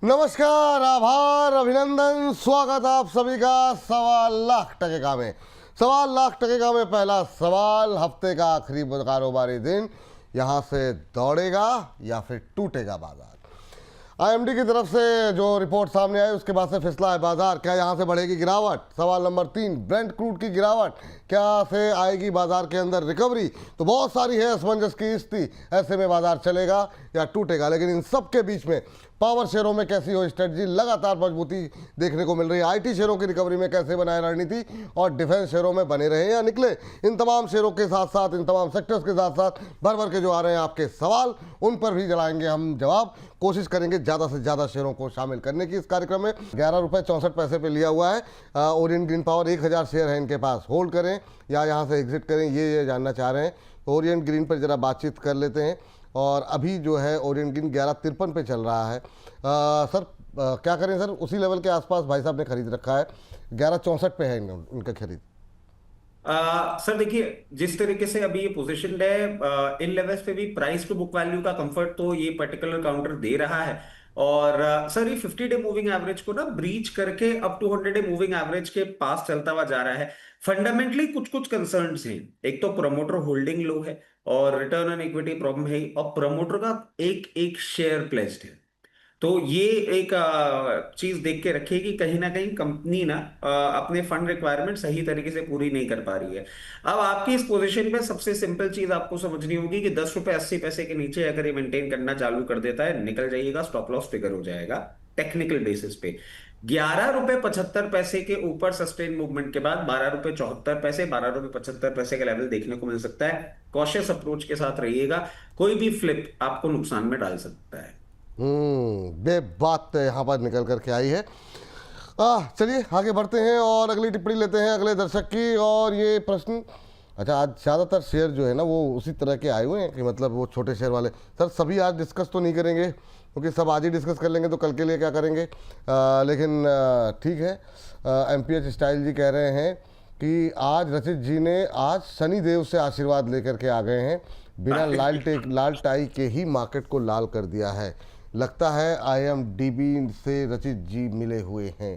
नमस्कार, आभार, अभिनंदन, स्वागत आप सभी का 1.25 लाख में। 1.25 लाख में पहला सवाल, हफ्ते का आखिरी कारोबारी दिन, यहाँ से दौड़ेगा या फिर टूटेगा बाजार। आईएमडी की तरफ से जो रिपोर्ट सामने आई उसके बाद से फिसला है बाजार। क्या यहाँ से बढ़ेगी गिरावट? सवाल नंबर 3, ब्रेंट क्रूड की गिरावट क्या से आएगी बाजार के अंदर रिकवरी? तो बहुत सारी है असमंजस की स्थिति, ऐसे में बाजार चलेगा या टूटेगा। लेकिन इन सब के बीच में पावर शेयरों में कैसी हो स्ट्रेटजी, लगातार मजबूती देखने को मिल रही है। आईटी शेयरों की रिकवरी में कैसे बनाए रणनीति और डिफेंस शेयरों में बने रहे या निकले, इन तमाम शेयरों के साथ साथ, इन तमाम सेक्टर्स के साथ साथ भर भर के जो आ रहे हैं आपके सवाल, उन पर भी जलाएंगे हम जवाब। कोशिश करेंगे ज़्यादा से ज़्यादा शेयरों को शामिल करने की इस कार्यक्रम में। 11 रुपये 64 पैसे पे लिया हुआ है ओरिएंट ग्रीन पावर। 1000 शेयर है इनके पास। होल्ड करें या यहाँ से एग्जिट करें, ये जानना चाह रहे हैं। तो ओरिएंट ग्रीन पर ज़रा बातचीत कर लेते हैं। और अभी जो है ओरिएंट ग्रीन 11.53 पे चल रहा है। सर क्या करें सर? उसी लेवल के आसपास भाई साहब ने खरीद रखा है। 11.64 पे है इनका खरीद। सर देखिए, जिस तरीके से अभी ये पोजीशन है इन लेवल्स पे भी प्राइस टू बुक वैल्यू का कंफर्ट तो ये पर्टिकुलर काउंटर दे रहा है। और सर ये 50 डे मूविंग एवरेज को ना ब्रीच करके अब 200 डे मूविंग एवरेज के पास चलता हुआ जा रहा है। फंडामेंटली कुछ कुछ कंसर्न्स हैं। एक तो प्रोमोटर होल्डिंग लो है और रिटर्न ऑन इक्विटी प्रॉब्लम है, और प्रोमोटर का एक एक शेयर प्लेस्ड है। तो ये एक चीज देख के रखिए कि कहीं ना कहीं कंपनी ना अपने फंड रिक्वायरमेंट सही तरीके से पूरी नहीं कर पा रही है। अब आपकी इस पोजीशन पे सबसे सिंपल चीज आपको समझनी होगी कि 10 रुपए 80 पैसे के नीचे अगर ये मेंटेन करना चालू कर देता है, निकल जाइएगा, स्टॉप लॉस ट्रिगर हो जाएगा टेक्निकल बेसिस पे। 11 रुपए 75 पैसे के ऊपर सस्टेन मूवमेंट के बाद 12 रुपए 74 पैसे, 12 रुपए 75 पैसे का लेवल देखने को मिल सकता है। कॉशियस अप्रोच के साथ रहिएगा, कोई भी फ्लिप आपको नुकसान में डाल सकता है। बे बात तो यहाँ पर निकल करके आई है। चलिए आगे बढ़ते हैं और अगली टिप्पणी लेते हैं अगले दर्शक की। और ये प्रश्न, अच्छा आज ज़्यादातर शेयर जो है ना वो उसी तरह के आए हुए हैं कि मतलब वो छोटे शेयर वाले। सर सभी आज डिस्कस तो नहीं करेंगे क्योंकि सब आज ही डिस्कस कर लेंगे तो कल के लिए क्या करेंगे। लेकिन ठीक है। MPH स्टाइल जी कह रहे हैं कि आज रचित जी ने आज शनि देव से आशीर्वाद लेकर के आ गए हैं। बिना लाल टाई के ही मार्केट को लाल कर दिया है। लगता है IMDB से रचित जी मिले हुए हैं।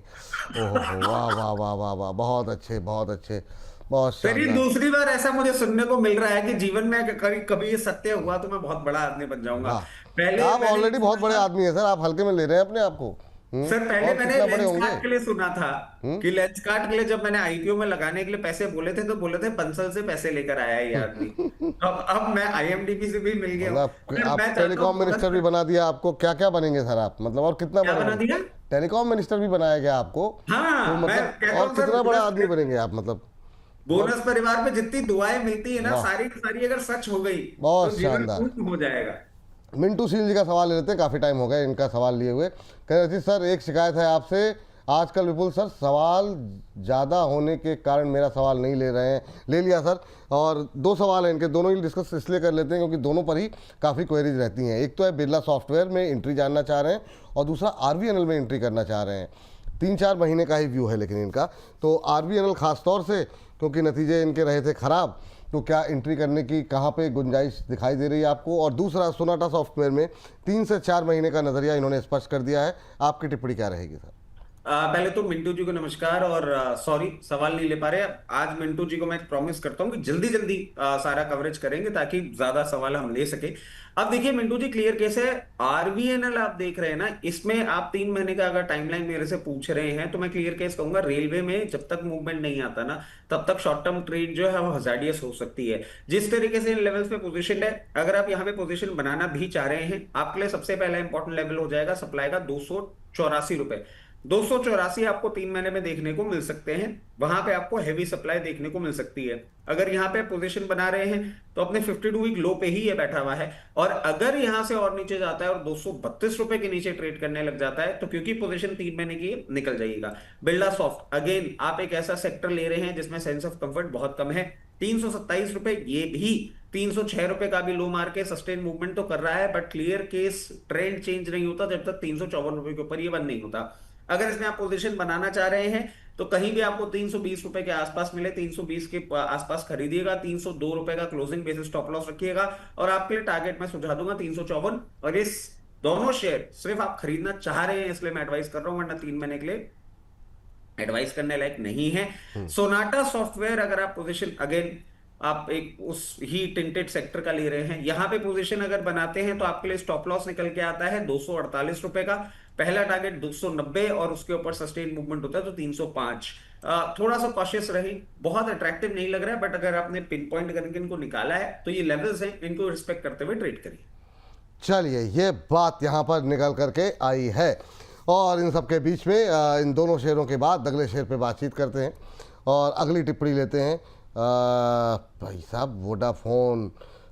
ओह वाह वाह वाह वाह वाह, बहुत अच्छे बहुत अच्छे, बहुत तेरी शानदार। दूसरी बार ऐसा मुझे सुनने को मिल रहा है कि जीवन में कभी कभी ये सत्य हुआ तो मैं बहुत बड़ा आदमी बन जाऊंगा। वाह, पहले आप मैंने ऑलरेडी बहुत बड़े आदमी हैं सर। आप हल्के में ले रहे हैं अपने आप को। सर पहले और मैंने कितना बड़े लेंस होंगे। कार्ट के लिए सुना था कि लेंस कार्ट के लिए जब मैंने IPO में लगाने के लिए पैसे बोले थे तो बोले थे बंसल से पैसे लेकर आया है ये आदमी। अब मैं IMDB से भी मिल गया हूँ। मतलब आप मैं चाहता टेलीकॉम हूँ मिनिस्टर भी बना दिया आपको। क्या क्या बनेंगे सर आप, मतलब और कितना क्या बना बनेंगे? दिया। टेलीकॉम मिनिस्टर भी बनाया गया आपको। तो हाँ मैं मतलब कहता और हूँ कितना बड़ा आदमी सर, बनेंगे आप, मतलब बोनस बहुत परिवार में जितनी दुआएं मिलती है ना वाह, सारी की सारी अगर सच हो गई तो बहुत जीवन शानदार। पूर्ण हो जाएगा। मिंटू सील जी का सवाल ले लेते हैं, काफ़ी टाइम हो गया इनका सवाल लिए हुए। कह रहे थे सर एक शिकायत है आपसे आजकल। विपुल सर सवाल ज़्यादा होने के कारण मेरा सवाल नहीं ले रहे हैं। ले लिया सर। और 2 सवाल हैं इनके, दोनों ही डिस्कस इसलिए कर लेते हैं क्योंकि दोनों पर ही काफ़ी क्वेरीज रहती हैं। एक तो है बिरला सॉफ्टवेयर में एंट्री जानना चाह रहे हैं और दूसरा RVNL में एंट्री करना चाह रहे हैं। 3-4 महीने का ही व्यू है लेकिन इनका। तो RVNL खास तौर से क्योंकि नतीजे इनके रहे थे ख़राब, तो क्या एंट्री करने की कहाँ पे गुंजाइश दिखाई दे रही है आपको? और दूसरा सोनाटा सॉफ्टवेयर में 3 से 4 महीने का नज़रिया इन्होंने स्पष्ट कर दिया है। आपकी टिप्पणी क्या रहेगी सर? पहले तो मिंटू जी को नमस्कार और सॉरी सवाल नहीं ले पा रहे। आज मिंटू जी को मैं प्रॉमिस करता हूँ कि जल्दी जल्दी सारा कवरेज करेंगे ताकि ज्यादा सवाल हम ले सके। अब देखिए मिंटू जी, क्लियर केस है। RVNL आप देख रहे हैं ना, इसमें आप 3 महीने का अगर टाइमलाइन मेरे से पूछ रहे हैं तो मैं क्लियर केस कहूंगा, रेलवे में जब तक मूवमेंट नहीं आता ना तब तक शॉर्ट टर्म ट्रेड जो है वो हजार्डियस हो सकती है। जिस तरीके से इन लेवल्स पे पोजीशन है, अगर आप यहाँ पे पोजीशन बनाना भी चाह रहे हैं, आपके लिए सबसे पहला इंपॉर्टेंट लेवल हो जाएगा सप्लाई का 284 रुपए। 284 आपको 3 महीने में देखने को मिल सकते हैं। वहां पे आपको हैवी सप्लाई देखने को मिल सकती है। अगर यहाँ पे पोजीशन बना रहे हैं तो अपने 52 वीक लो पे ही ये बैठा हुआ है। और अगर यहां से और नीचे जाता है और 232 रुपए के नीचे ट्रेड करने लग जाता है तो क्योंकि पोजीशन 3 महीने की निकल जाइएगा। बिरला सॉफ्ट अगेन आप एक ऐसा सेक्टर ले रहे हैं जिसमें सेंस ऑफ कंफर्ट बहुत कम है। 327 रुपए, ये भी 306 रुपए का भी लो मार के सस्टेन मूवमेंट तो कर रहा है, but clear case trend change नहीं होता जब तक 354 रुपए के ऊपर ये बंद नहीं होता। अगर इसमें आप पोजीशन बनाना चाह रहे हैं तो कहीं भी आपको 320 रुपए के आसपास मिले, 320 के आसपास खरीदिएगा। 302 रुपए का क्लोजिंग बेसिस स्टॉप लॉस रखिएगा और आपके लिए टारगेट मैं सुझा दूंगा 354। और इस दोनों शेयर सिर्फ आप खरीदना चाह रहे हैं इसलिए मैं एडवाइस कर रहा हूं, वरना 3 महीने के लिए एडवाइस करने लायक नहीं है। सोनाटा सॉफ्टवेयर अगर आप पोजीशन अगेन आप एक उस ही टिंटेड सेक्टर का ले रहे हैं, यहां पे पोजीशन अगर बनाते हैं तो आपके लिए स्टॉप लॉस निकल के आता है ₹248 का, पहला टारगेट 290 और उसके ऊपर सस्टेन मूवमेंट होता है तो 305। थोड़ा सा कॉशियस रहे, बहुत अट्रैक्टिव नहीं लग रहा है, बट अगर आपने पिन पॉइंट करके इनको निकाला है तो ये लेवल्स हैं, इनको रिस्पेक्ट करते हुए ट्रेड करिए। चलिए, ये बात यहाँ पर निकल करके आई है। और इन सब के बीच में इन दोनों शेयरों के बाद अगले शेयर पे बातचीत करते हैं और अगली टिप्पणी लेते हैं। भाई साहब, वोडाफोन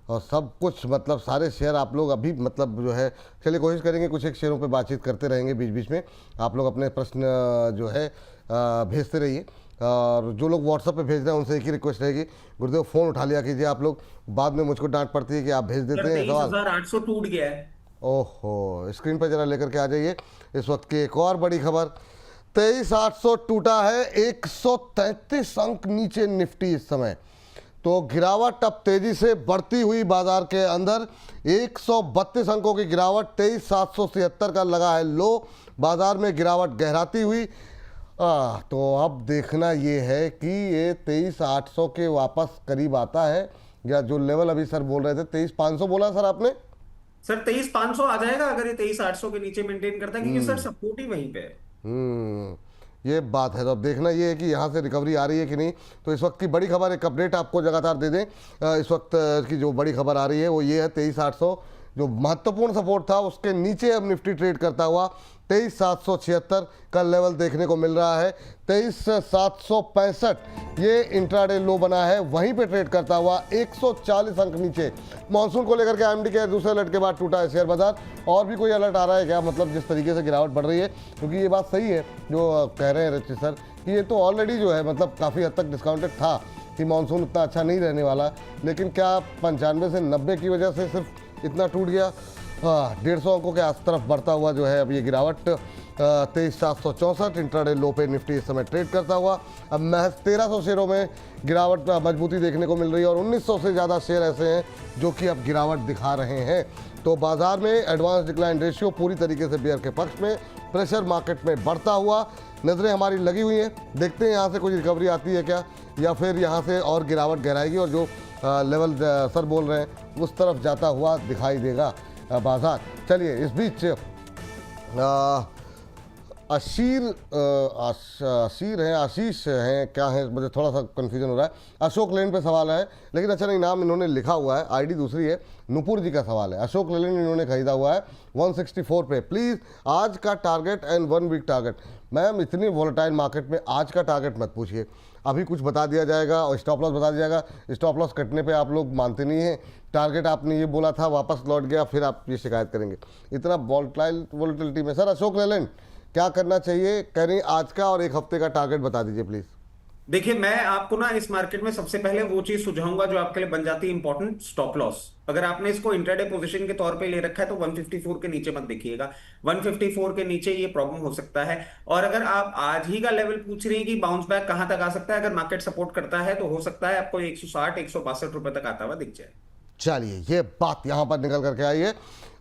और सब कुछ, मतलब सारे शेयर आप लोग अभी मतलब जो है, चलिए कोशिश करेंगे कुछ एक शेयरों पे बातचीत करते रहेंगे बीच बीच में। आप लोग अपने प्रश्न जो है भेजते रहिए, और जो लोग व्हाट्सएप पे भेज रहे हैं उनसे एक ही रिक्वेस्ट रहेगी, गुरुदेव फ़ोन उठा लिया कीजिए आप लोग, बाद में मुझको डांट पड़ती है कि आप भेज देते हैं सवाल। 23,800 टूट गया है। ओहो, स्क्रीन पर जरा लेकर के आ जाइए इस वक्त की एक और बड़ी खबर। 23,800 टूटा है, 133 अंक नीचे निफ्टी इस समय। तो गिरावट अब तेजी से बढ़ती हुई बाजार के अंदर, 132 अंकों की गिरावट, 23,773 का लगा है लो। बाजार में गिरावट गहराती हुई। तो अब देखना ये है कि ये 23,800 के वापस करीब आता है, या जो लेवल अभी सर बोल रहे थे 23,500 बोला सर आपने? सर 23,500 आ जाएगा अगर ये 23,800 के नीचे मेंटेन करता है, क्योंकि सर सपोर्ट ही वहीं पे है। ये बात है। तो अब देखना ये है कि यहाँ से रिकवरी आ रही है कि नहीं। तो इस वक्त की बड़ी खबर, एक अपडेट आपको लगातार दे दें। इस वक्त की जो बड़ी खबर आ रही है वो ये है, 23,800 जो महत्वपूर्ण सपोर्ट था उसके नीचे अब निफ्टी ट्रेड करता हुआ 23,776 का लेवल देखने को मिल रहा है। 23,765 ये इंट्राडे लो बना है, वहीं पे ट्रेड करता हुआ 140 अंक नीचे। मॉनसून को लेकर के आईएमडी के दूसरे अलर्ट के बाद टूटा है शेयर बाजार। और भी कोई अलर्ट आ रहा है क्या, मतलब जिस तरीके से गिरावट बढ़ रही है? क्योंकि ये बात सही है जो कह रहे हैं रचित सर कि ये तो ऑलरेडी जो है मतलब काफ़ी हद तक डिस्काउंटेड था कि मॉनसून उतना अच्छा नहीं रहने वाला, लेकिन क्या 95 से 90 की वजह से सिर्फ इतना टूट गया? 150 अंकों के आस तरफ बढ़ता हुआ जो है अब ये गिरावट। 23,764 इंट्राडे लो पे निफ्टी इस समय ट्रेड करता हुआ। अब महज 1,300 शेयरों में गिरावट मजबूती देखने को मिल रही है, और 1,900 से ज़्यादा शेयर ऐसे हैं जो कि अब गिरावट दिखा रहे हैं। तो बाजार में एडवांस डिक्लाइन रेशियो पूरी तरीके से बेयर के पक्ष में, प्रेशर मार्केट में बढ़ता हुआ नज़रें हमारी लगी हुई हैं। देखते हैं यहाँ से कुछ रिकवरी आती है क्या, या फिर यहाँ से और गिरावट गहराएगी और जो लेवल सर बोल रहे हैं उस तरफ जाता हुआ दिखाई देगा बाजार। चलिए, इस बीच आशीष हैं क्या है, मुझे थोड़ा सा कन्फ्यूजन हो रहा है। अशोक लेन पे सवाल है, लेकिन अच्छा नहीं, नाम इन्होंने लिखा हुआ है, आईडी दूसरी है। नुपुर जी का सवाल है। अशोक लेन इन्होंने खरीदा हुआ है 164 पे। प्लीज़ आज का target and 1 week target. Ma'am, इतनी वॉलेटाइल मार्केट में आज का टारगेट मत पूछिए, अभी कुछ बता दिया जाएगा और स्टॉप लॉस बता दिया जाएगा। स्टॉप लॉस कटने पे आप लोग मानते नहीं हैं। टारगेट आपने ये बोला था, वापस लौट गया, फिर आप ये शिकायत करेंगे। इतना वॉलेटिलिटी में सर अशोक लेलैंड क्या करना चाहिए, कह रही आज का और 1 हफ्ते का टारगेट बता दीजिए प्लीज। देखिए, मैं आपको ना इस मार्केट में सबसे पहले वो चीज सुझाऊंगा जो आपके लिए बन जाती है इंपॉर्टेंट, स्टॉप लॉस। अगर आपने इसको इंट्राडे पोजीशन के तौर पे ले रखा है तो 154 के नीचे मत देखिएगा। 154 के नीचे ये प्रॉब्लम हो सकता है। और अगर आप आज ही का लेवल पूछ रहे हैं कि बाउंस बैक कहां तक आ सकता है, अगर मार्केट सपोर्ट करता है तो हो सकता है आपको 160 162 रुपए तक आता हुआ दिख जाए। चलिए, ये बात यहाँ पर निकल करके आई है।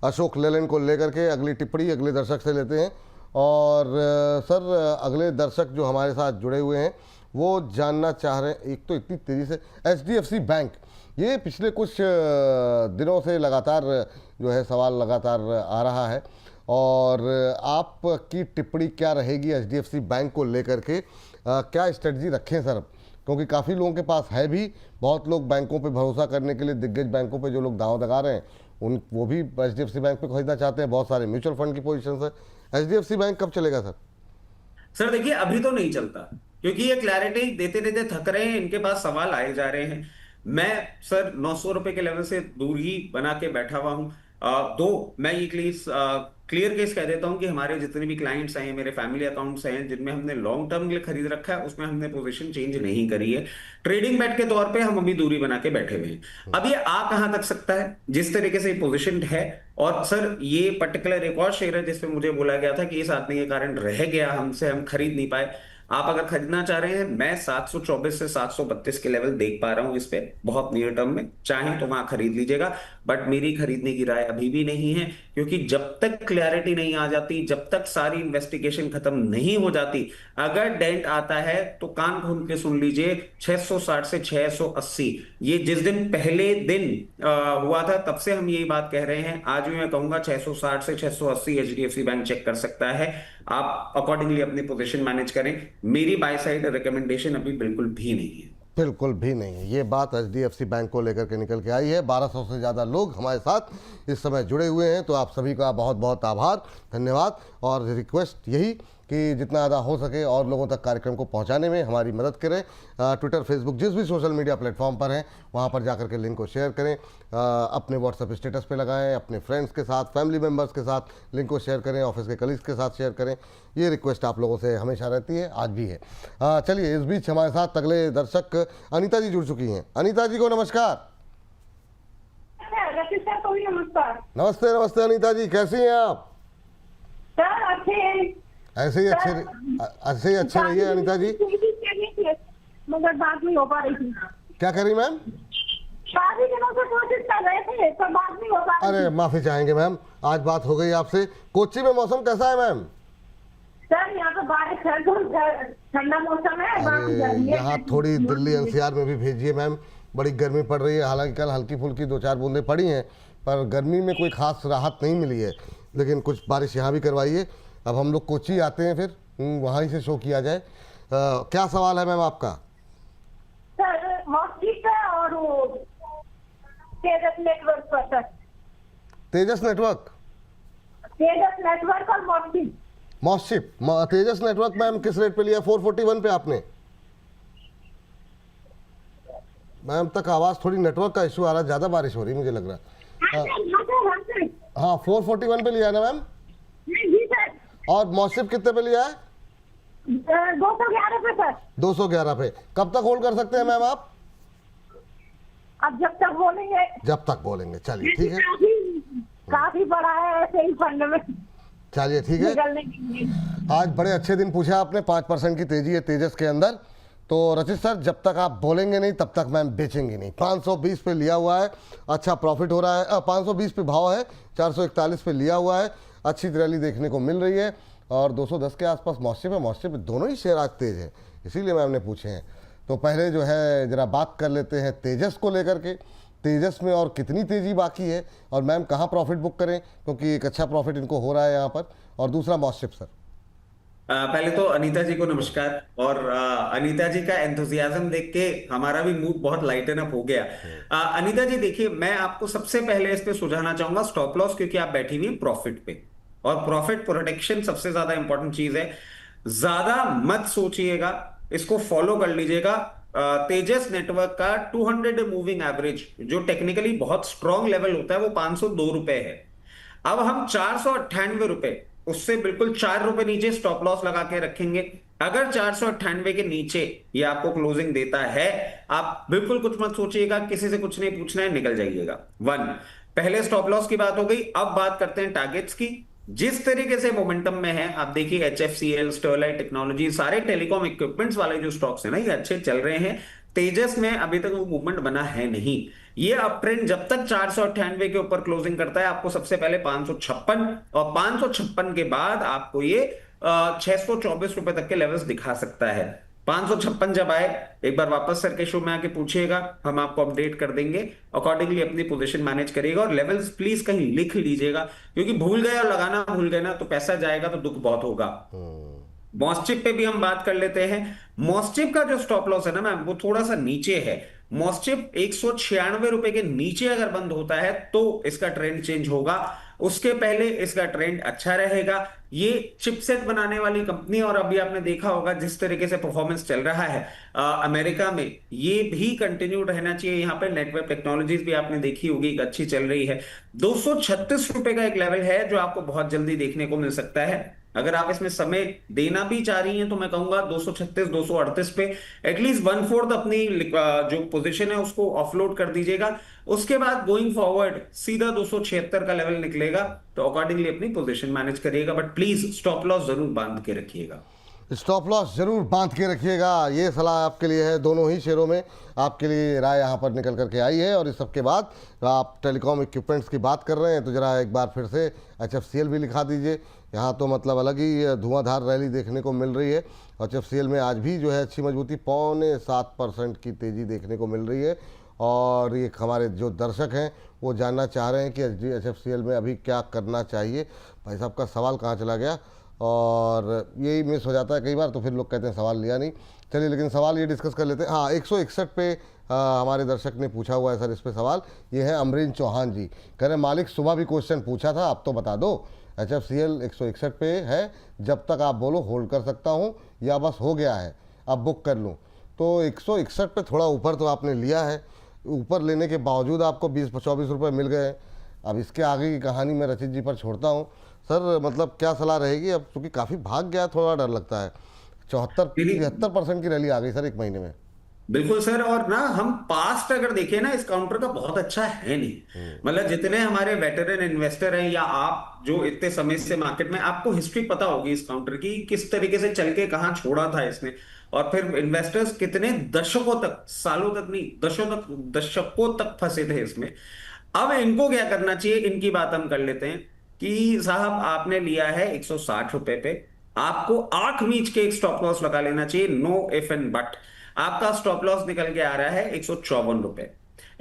अशोक लेलैंड को लेकर के अगली टिप्पणी अगले दर्शक से लेते हैं। और सर, अगले दर्शक जो हमारे साथ जुड़े हुए हैं वो जानना चाह रहे हैं, एक तो इतनी तेज़ी से HDFC बैंक, ये पिछले कुछ दिनों से लगातार जो है सवाल लगातार आ रहा है, और आपकी टिप्पणी क्या रहेगी HDFC बैंक को लेकर के? क्या स्ट्रेटजी रखें सर, क्योंकि काफ़ी लोगों के पास है भी, बहुत लोग बैंकों पे भरोसा करने के लिए, दिग्गज बैंकों पे जो लोग दांव लगा रहे हैं वो भी HDFC बैंक पे खरीदना चाहते हैं। बहुत सारे म्यूचुअल फंड की पोजीशन है। HDFC बैंक कब चलेगा सर? सर देखिए, अभी तो नहीं चलता, क्योंकि ये क्लैरिटी देते देते थक रहे हैं, इनके पास सवाल आए जा रहे हैं। मैं सर 900 रुपए के लेवल से दूर ही बना के बैठा हुआ हूं। मैं ये क्लियर केस कह देता हूं कि हमारे जितने भी क्लाइंट्स हैं, मेरे फैमिली अकाउंट्स हैं जिनमें हमने लॉन्ग टर्म के लिए खरीद रखा है, उसमें हमने पोजीशन चेंज नहीं करी है। ट्रेडिंग बेट के तौर पे हम अभी दूरी बना के बैठे हुए हैं। अब ये आ कहां तक सकता है जिस तरीके से पोजीशन है। और सर, ये पर्टिकुलर एक और शेयर है जिसपे मुझे बोला गया था कि इस आदमी के कारण रह गया हमसे, हम खरीद नहीं पाए। आप अगर खरीदना चाह रहे हैं, मैं 724 से 732 के लेवल देख पा रहा हूं इस पे बहुत नियर टर्म में, चाहे तो वहां खरीद लीजिएगा। बट मेरी खरीदने की राय अभी भी नहीं है, क्योंकि जब तक क्लैरिटी नहीं आ जाती, जब तक सारी इन्वेस्टिगेशन खत्म नहीं हो जाती, अगर डेंट आता है तो कान खोल के सुन लीजिए, 660 से 680। ये जिस दिन पहले दिन हुआ था तब से हम यही बात कह रहे हैं। आज भी मैं कहूंगा 660 से 680 एचडीएफसी बैंक चेक कर सकता है। आप अकॉर्डिंगली अपनी पोजीशन मैनेज करें। मेरी बाय साइड रिकमेंडेशन अभी बिल्कुल भी नहीं है। बिल्कुल भी नहीं है। ये बात एचडीएफसी बैंक को लेकर के निकल के आई है। 1200 से ज़्यादा लोग हमारे साथ इस समय जुड़े हुए हैं, तो आप सभी का बहुत बहुत आभार, धन्यवाद। और रिक्वेस्ट यही कि जितना ज़्यादा हो सके और लोगों तक कार्यक्रम को पहुंचाने में हमारी मदद करें। ट्विटर, फेसबुक, जिस भी सोशल मीडिया प्लेटफॉर्म पर हैं वहां पर जाकर के लिंक को शेयर करें, अपने व्हाट्सएप स्टेटस पे लगाएं, अपने फ्रेंड्स के साथ, फैमिली मेम्बर्स के साथ लिंक को शेयर करें, ऑफिस के कलीग्स के साथ शेयर करें। ये रिक्वेस्ट आप लोगों से हमेशा रहती है, आज भी है। चलिए, इस बीच हमारे साथ अगले दर्शक अनीता जी जुड़ चुकी हैं। अनीता जी को नमस्कार। रचित सर को भी नमस्कार। नमस्ते नमस्ते अनीता जी, कैसी हैं आप? सर अच्छे हैं। ऐसे ही अच्छे रहिए अनीता जी। मगर बात नहीं हो पा रही थी। क्या करी मैम? काफी दिनों से कोशिश कर रहे थे पर बात नहीं हो पा रही अरे थी। माफी चाहेंगे मैम, आज बात हो गई आपसे। कोच्चि में मौसम कैसा है मैम? सर यहाँ तो बारिश है, ठंडा मौसम है। बाकी अरे गर्मी है। यहाँ थोड़ी दिल्ली एनसीआर में भी भेजिए मैम, बड़ी गर्मी पड़ रही है। हालांकि कल हल्की फुल्की 2-4 बूंदें पड़ी हैं, पर गर्मी में कोई खास राहत नहीं मिली है। लेकिन कुछ बारिश यहाँ भी करवाइए। अब हम लोग कोच्चि आते हैं, फिर वहाँ से शो किया जाए। क्या सवाल है मैम आपका? सर मॉस्किट और वो तेजस नेटवर्क पर सर। तेजस नेटवर्क, तेजस नेटवर्क और मॉस्किट। मॉस्शिप, तेजस नेटवर्क मैम किस रेट पे लिया? 441 पे आपने? मैम तक आवाज़ थोड़ी नेटवर्क का इशू आ रहा है, ज़्यादा बारिश हो रही मुझे लग रहा है। हाँ 441 पे लिया है ना मैम? जी सर। और मॉस्शिप कितने पे लिया है? 211 पे सर। 211 पे। कब तक होल्ड कर सकते हैं मैम आप? अब जब तक बोलेंगे। जब तक बोलेंगे, चलिए ठीक है। काफी बड़ा है ऐसे ही फंड में चलिए ठीक है। निकलने के लिए। आज बड़े अच्छे दिन पूछा आपने, 5% की तेजी है तेजस के अंदर। तो रचित सर, जब तक आप बोलेंगे नहीं तब तक मैम बेचेंगे नहीं। 520 पे लिया हुआ है, अच्छा प्रॉफिट हो रहा है। 520 पे भाव है, 441 पे लिया हुआ है, अच्छी रैली देखने को मिल रही है। और 210 के आसपास मॉस्शिप है। मॉस्शिप दोनों ही शेयर आज तेज है, इसीलिए मैम ने पूछे हैं। तो पहले जो है जरा बात कर लेते हैं तेजस को लेकर के। तेजस में और कितनी तेजी बाकी है, और मैम कहाँ प्रॉफिट बुक करें, क्योंकि एक अच्छा प्रॉफिट इनको हो रहा है यहाँ पर। और दूसरा मॉस्शिप सर। पहले तो अनीता जी को नमस्कार। और अनीता जी का एंथुजियाज्म देख के हमारा भी मूड बहुत लाइटन अप हो गया। अनीता जी देखिए, मैं आपको सबसे पहले इस पे सुझाना चाहूंगा स्टॉप लॉस, क्योंकि आप बैठी हुई प्रॉफिट पे, और प्रॉफिट प्रोटेक्शन सबसे ज्यादा इंपॉर्टेंट चीज है। ज्यादा मत सोचिएगा, इसको फॉलो कर लीजिएगा। तेजस नेटवर्क का 200 मूविंग एवरेज, जो टेक्निकली बहुत स्ट्रॉन्ग लेवल होता है, वो 502 रुपए है। अब हम 498 रुपए, उससे बिल्कुल 4 रुपए नीचे स्टॉप लॉस लगा के रखेंगे। अगर 498 के नीचे ये आपको क्लोजिंग देता है, आप बिल्कुल कुछ मत सोचिएगा, किसी से कुछ नहीं पूछना है, निकल जाइएगा। पहले स्टॉप लॉस की बात हो गई। अब बात करते हैं टारगेट्स की। जिस तरीके से मोमेंटम में है, आप देखिए HFCL, स्टरलाइट टेक्नोलॉजी, सारे टेलीकॉम इक्विपमेंट्स वाले जो स्टॉक्स है ना, ये अच्छे चल रहे हैं। तेजस में अभी तक वो मूवमेंट बना है नहीं। ये अप ट्रेंड जब तक 498 के ऊपर क्लोजिंग करता है, आपको सबसे पहले 556, और 556 के बाद आपको ये 624 रुपए तक के लेवल्स दिखा सकता है। 556 जब आए, एक बार वापस सर के शो में आके पूछिएगा, हम आपको अपडेट कर देंगे। अकॉर्डिंगली अपनी पोजीशन मैनेज करिएगा, और लेवल्स प्लीज कहीं लिख लीजिएगा, क्योंकि भूल गए और लगाना भूल गए ना तो पैसा जाएगा तो दुख बहुत होगा। मॉस्चिप पे भी हम बात कर लेते हैं। मॉस्चिप का जो स्टॉप लॉस है ना मैम, वो थोड़ा सा नीचे है। मॉस्चिप 196 रुपए के नीचे अगर बंद होता है तो इसका ट्रेंड चेंज होगा, उसके पहले इसका ट्रेंड अच्छा रहेगा। ये चिपसेट बनाने वाली कंपनी, और अभी आपने देखा होगा जिस तरीके से परफॉर्मेंस चल रहा है अमेरिका में, ये भी कंटिन्यू रहना चाहिए। यहाँ पे नेटवर्क टेक्नोलॉजीज भी आपने देखी होगी, अच्छी चल रही है। 236 रुपए का एक लेवल है जो आपको बहुत जल्दी देखने को मिल सकता है। अगर आप इसमें समय देना भी चाह रही हैं तो मैं कहूंगा 236, 238 पे एटलीस्ट 1/4 अपनी जो पोजीशन है उसको ऑफलोड कर दीजिएगा। उसके बाद गोइंग फॉरवर्ड सीधा 276 का लेवल निकलेगा, तो अकॉर्डिंगली अपनी पोजीशन मैनेज करिएगा, बट प्लीज स्टॉप लॉस जरूर बांध के रखिएगा। स्टॉप लॉस जरूर बांध के रखिएगा, ये सलाह आपके लिए है। दोनों ही शेयरों में आपके लिए राय यहाँ पर निकल करके आई है। और इस सब के बाद आप टेलीकॉम इक्विपमेंट्स की बात कर रहे हैं तो ज़रा एक बार फिर से HFCL भी लिखा दीजिए। यहाँ तो मतलब अलग ही धुआंधार रैली देखने को मिल रही है। HFCL में आज भी जो है अच्छी मजबूती, 0.75% की तेज़ी देखने को मिल रही है। और ये हमारे जो दर्शक हैं वो जानना चाह रहे हैं कि HFCL में अभी क्या करना चाहिए। भाई साहब का सवाल कहाँ चला गया, और यही मिस हो जाता है कई बार, तो फिर लोग कहते हैं सवाल लिया नहीं। चलिए, लेकिन सवाल ये डिस्कस कर लेते हैं। हाँ, 161 पे हमारे दर्शक ने पूछा हुआ है सर इस पे सवाल। ये है अमरीन चौहान जी, कह रहे मालिक सुबह भी क्वेश्चन पूछा था, अब तो बता दो। HFCL 161 पे है, जब तक आप बोलो होल्ड कर सकता हूँ या बस हो गया है अब बुक कर लूँ। तो 161 पे थोड़ा ऊपर तो आपने लिया है, ऊपर लेने के बावजूद आपको 20-24 रुपये मिल गए। अब इसके आगे की कहानी मैं रचित जी पर छोड़ता हूँ। सर मतलब क्या सलाह रहेगी अब, क्योंकि काफ़ी भाग गया, थोड़ा डर लगता है। 74-73% की रैली आ गई सर एक महीने में। बिल्कुल सर। और ना हम पास्ट अगर देखें ना, इस काउंटर का बहुत अच्छा है नहीं। मतलब जितने हमारे वेटरन इन्वेस्टर हैं या आप जो इतने समय से मार्केट में, आपको हिस्ट्री पता होगी इस काउंटर की, किस तरीके से चल के कहां छोड़ा था इसने, और फिर इन्वेस्टर्स कितने दशकों तक, सालों तक नहीं, दशकों तक फंसे थे इसमें। अब इनको क्या करना चाहिए, इनकी बात हम कर लेते हैं कि साहब आपने लिया है 160 रुपए पे, आपको आंख मीच के एक स्टॉप लॉस लगा लेना चाहिए, नो इफ एंड बट। आपका स्टॉप लॉस निकल के आ रहा है 154 रुपए।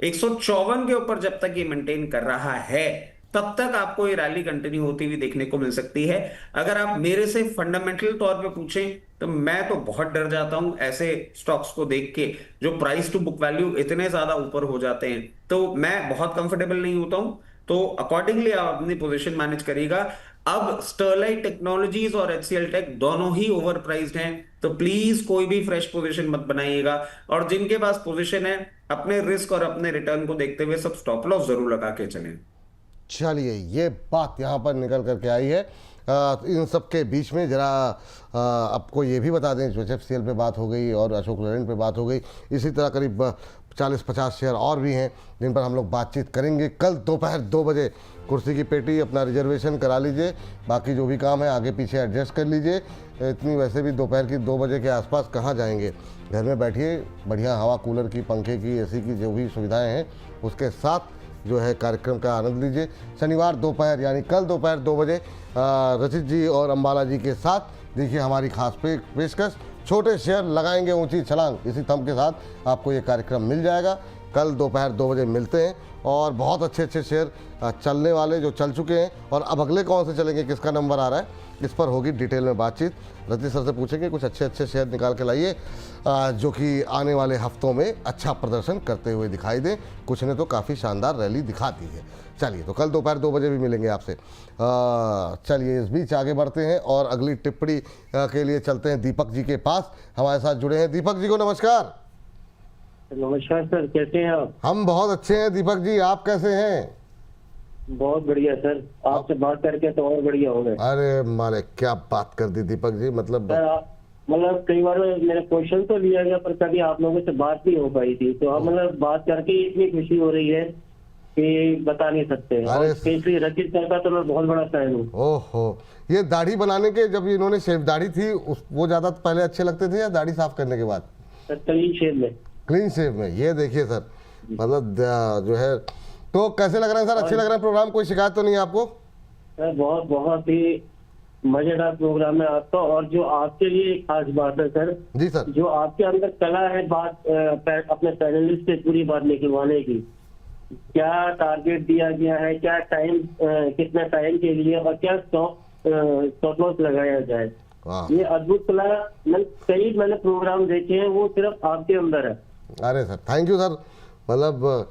154 के ऊपर जब तक ये मेंटेन कर रहा है तब तक आपको ये रैली कंटिन्यू होती हुई देखने को मिल सकती है। अगर आप मेरे से फंडामेंटल तौर पे पूछें तो मैं तो बहुत डर जाता हूं ऐसे स्टॉक्स को देख के जो प्राइस टू बुक वैल्यू इतने ज्यादा ऊपर हो जाते हैं, तो मैं बहुत कंफर्टेबल नहीं होता हूं। तो अकॉर्डिंगली आप अपनी पोजीशन मैनेज करिएगा। अब स्टरलाइट टेक्नोलॉजीज और HCL टेक दोनों ही ओवर प्राइस्ड हैं, तो प्लीज कोई भी फ्रेश पोजीशन मत बनाइएगा। और जिनके पास पोजीशन है, अपने रिस्क और अपने रिटर्न को देखते हुए सब स्टॉप लॉस जरूर लगा के चलें। चलिए, ये बात यहाँ पर निकल करके आई है। इन सब के बीच में ज़रा आपको ये भी बता दें, HFCL पे बात हो गई और अशोक लेलैंड पे बात हो गई, इसी तरह करीब 40-50 शेयर और भी हैं जिन पर हम लोग बातचीत करेंगे। कल दोपहर 2 बजे कुर्सी की पेटी अपना रिजर्वेशन करा लीजिए, बाकी जो भी काम है आगे पीछे एडजस्ट कर लीजिए। इतनी वैसे भी दोपहर की 2 बजे के आसपास कहाँ जाएंगे, घर में बैठिए, बढ़िया हवा, कूलर की, पंखे की, AC की जो भी सुविधाएँ हैं उसके साथ जो है कार्यक्रम का आनंद लीजिए। शनिवार दोपहर यानी कल दोपहर 2 बजे रचित जी और अंबाला जी के साथ देखिए हमारी खास पेशकश, छोटे शेयर लगाएंगे ऊंची छलांग, इसी थंब के साथ आपको ये कार्यक्रम मिल जाएगा। कल दोपहर 2 बजे मिलते हैं और बहुत अच्छे अच्छे शेयर चलने वाले जो चल चुके हैं और अब अगले कौन से चलेंगे, किसका नंबर आ रहा है, इस पर होगी डिटेल में बातचीत। रचित सर से पूछेंगे कुछ अच्छे अच्छे शेयर निकाल के लाइए जो कि आने वाले हफ्तों में अच्छा प्रदर्शन करते हुए दिखाई दें। कुछ ने तो काफ़ी शानदार रैली दिखाती है। चलिए, तो कल दोपहर 2 बजे भी मिलेंगे आपसे। चलिए, इस बीच आगे बढ़ते हैं और अगली टिप्पणी के लिए चलते हैं दीपक जी के पास, हमारे साथ जुड़े हैं। दीपक जी को नमस्कार। नमस्कार सर, कैसे हैं आप? हम बहुत अच्छे हैं दीपक जी, आप कैसे हैं? बहुत बढ़िया सर, आपसे बात करके तो और बढ़िया हो गए। अरे मारे, क्या बात कर दी दीपक जी, मतलब मतलब कई बार मेरा क्वेश्चन तो लिया गया पर कभी आप लोगों से बात नहीं हो पाई थी, तो हम मतलब बात करके इतनी खुशी हो रही है कि बता नहीं सकते। और स्पेशली रचित सर का तो मैं बहुत बड़ा फैन हूँ। ओहो, ये दाढ़ी बनाने के जब इन्होंने शेव दाढ़ी थी वो ज्यादा पहले अच्छे लगते थे या दाढ़ी साफ करने के बाद? क्लीन शेव में। क्लीन शेव में, ये देखिए सर, मतलब जो है, तो कैसे लग रहे हैं सर? अच्छे लग रहे हैं प्रोग्राम, कोई शिकायत तो नहीं है आपको? सर बहुत बहुत ही मजेदार प्रोग्राम है आपका। और जो आपके लिए खास बात है सर, जी सर, जो आपके अंदर कला है बात अपने पैनलिस्ट से पूरी बात निकलवाने की, क्या टारगेट दिया गया है, क्या टाइम, कितना टाइम के लिए और क्या स्टॉप लॉस लगाया जाए, ये अद्भुत कला मैंने प्रोग्राम देखे हैं, वो सिर्फ आपके अंदर है। अरे सर, थैंक यू सर। मतलब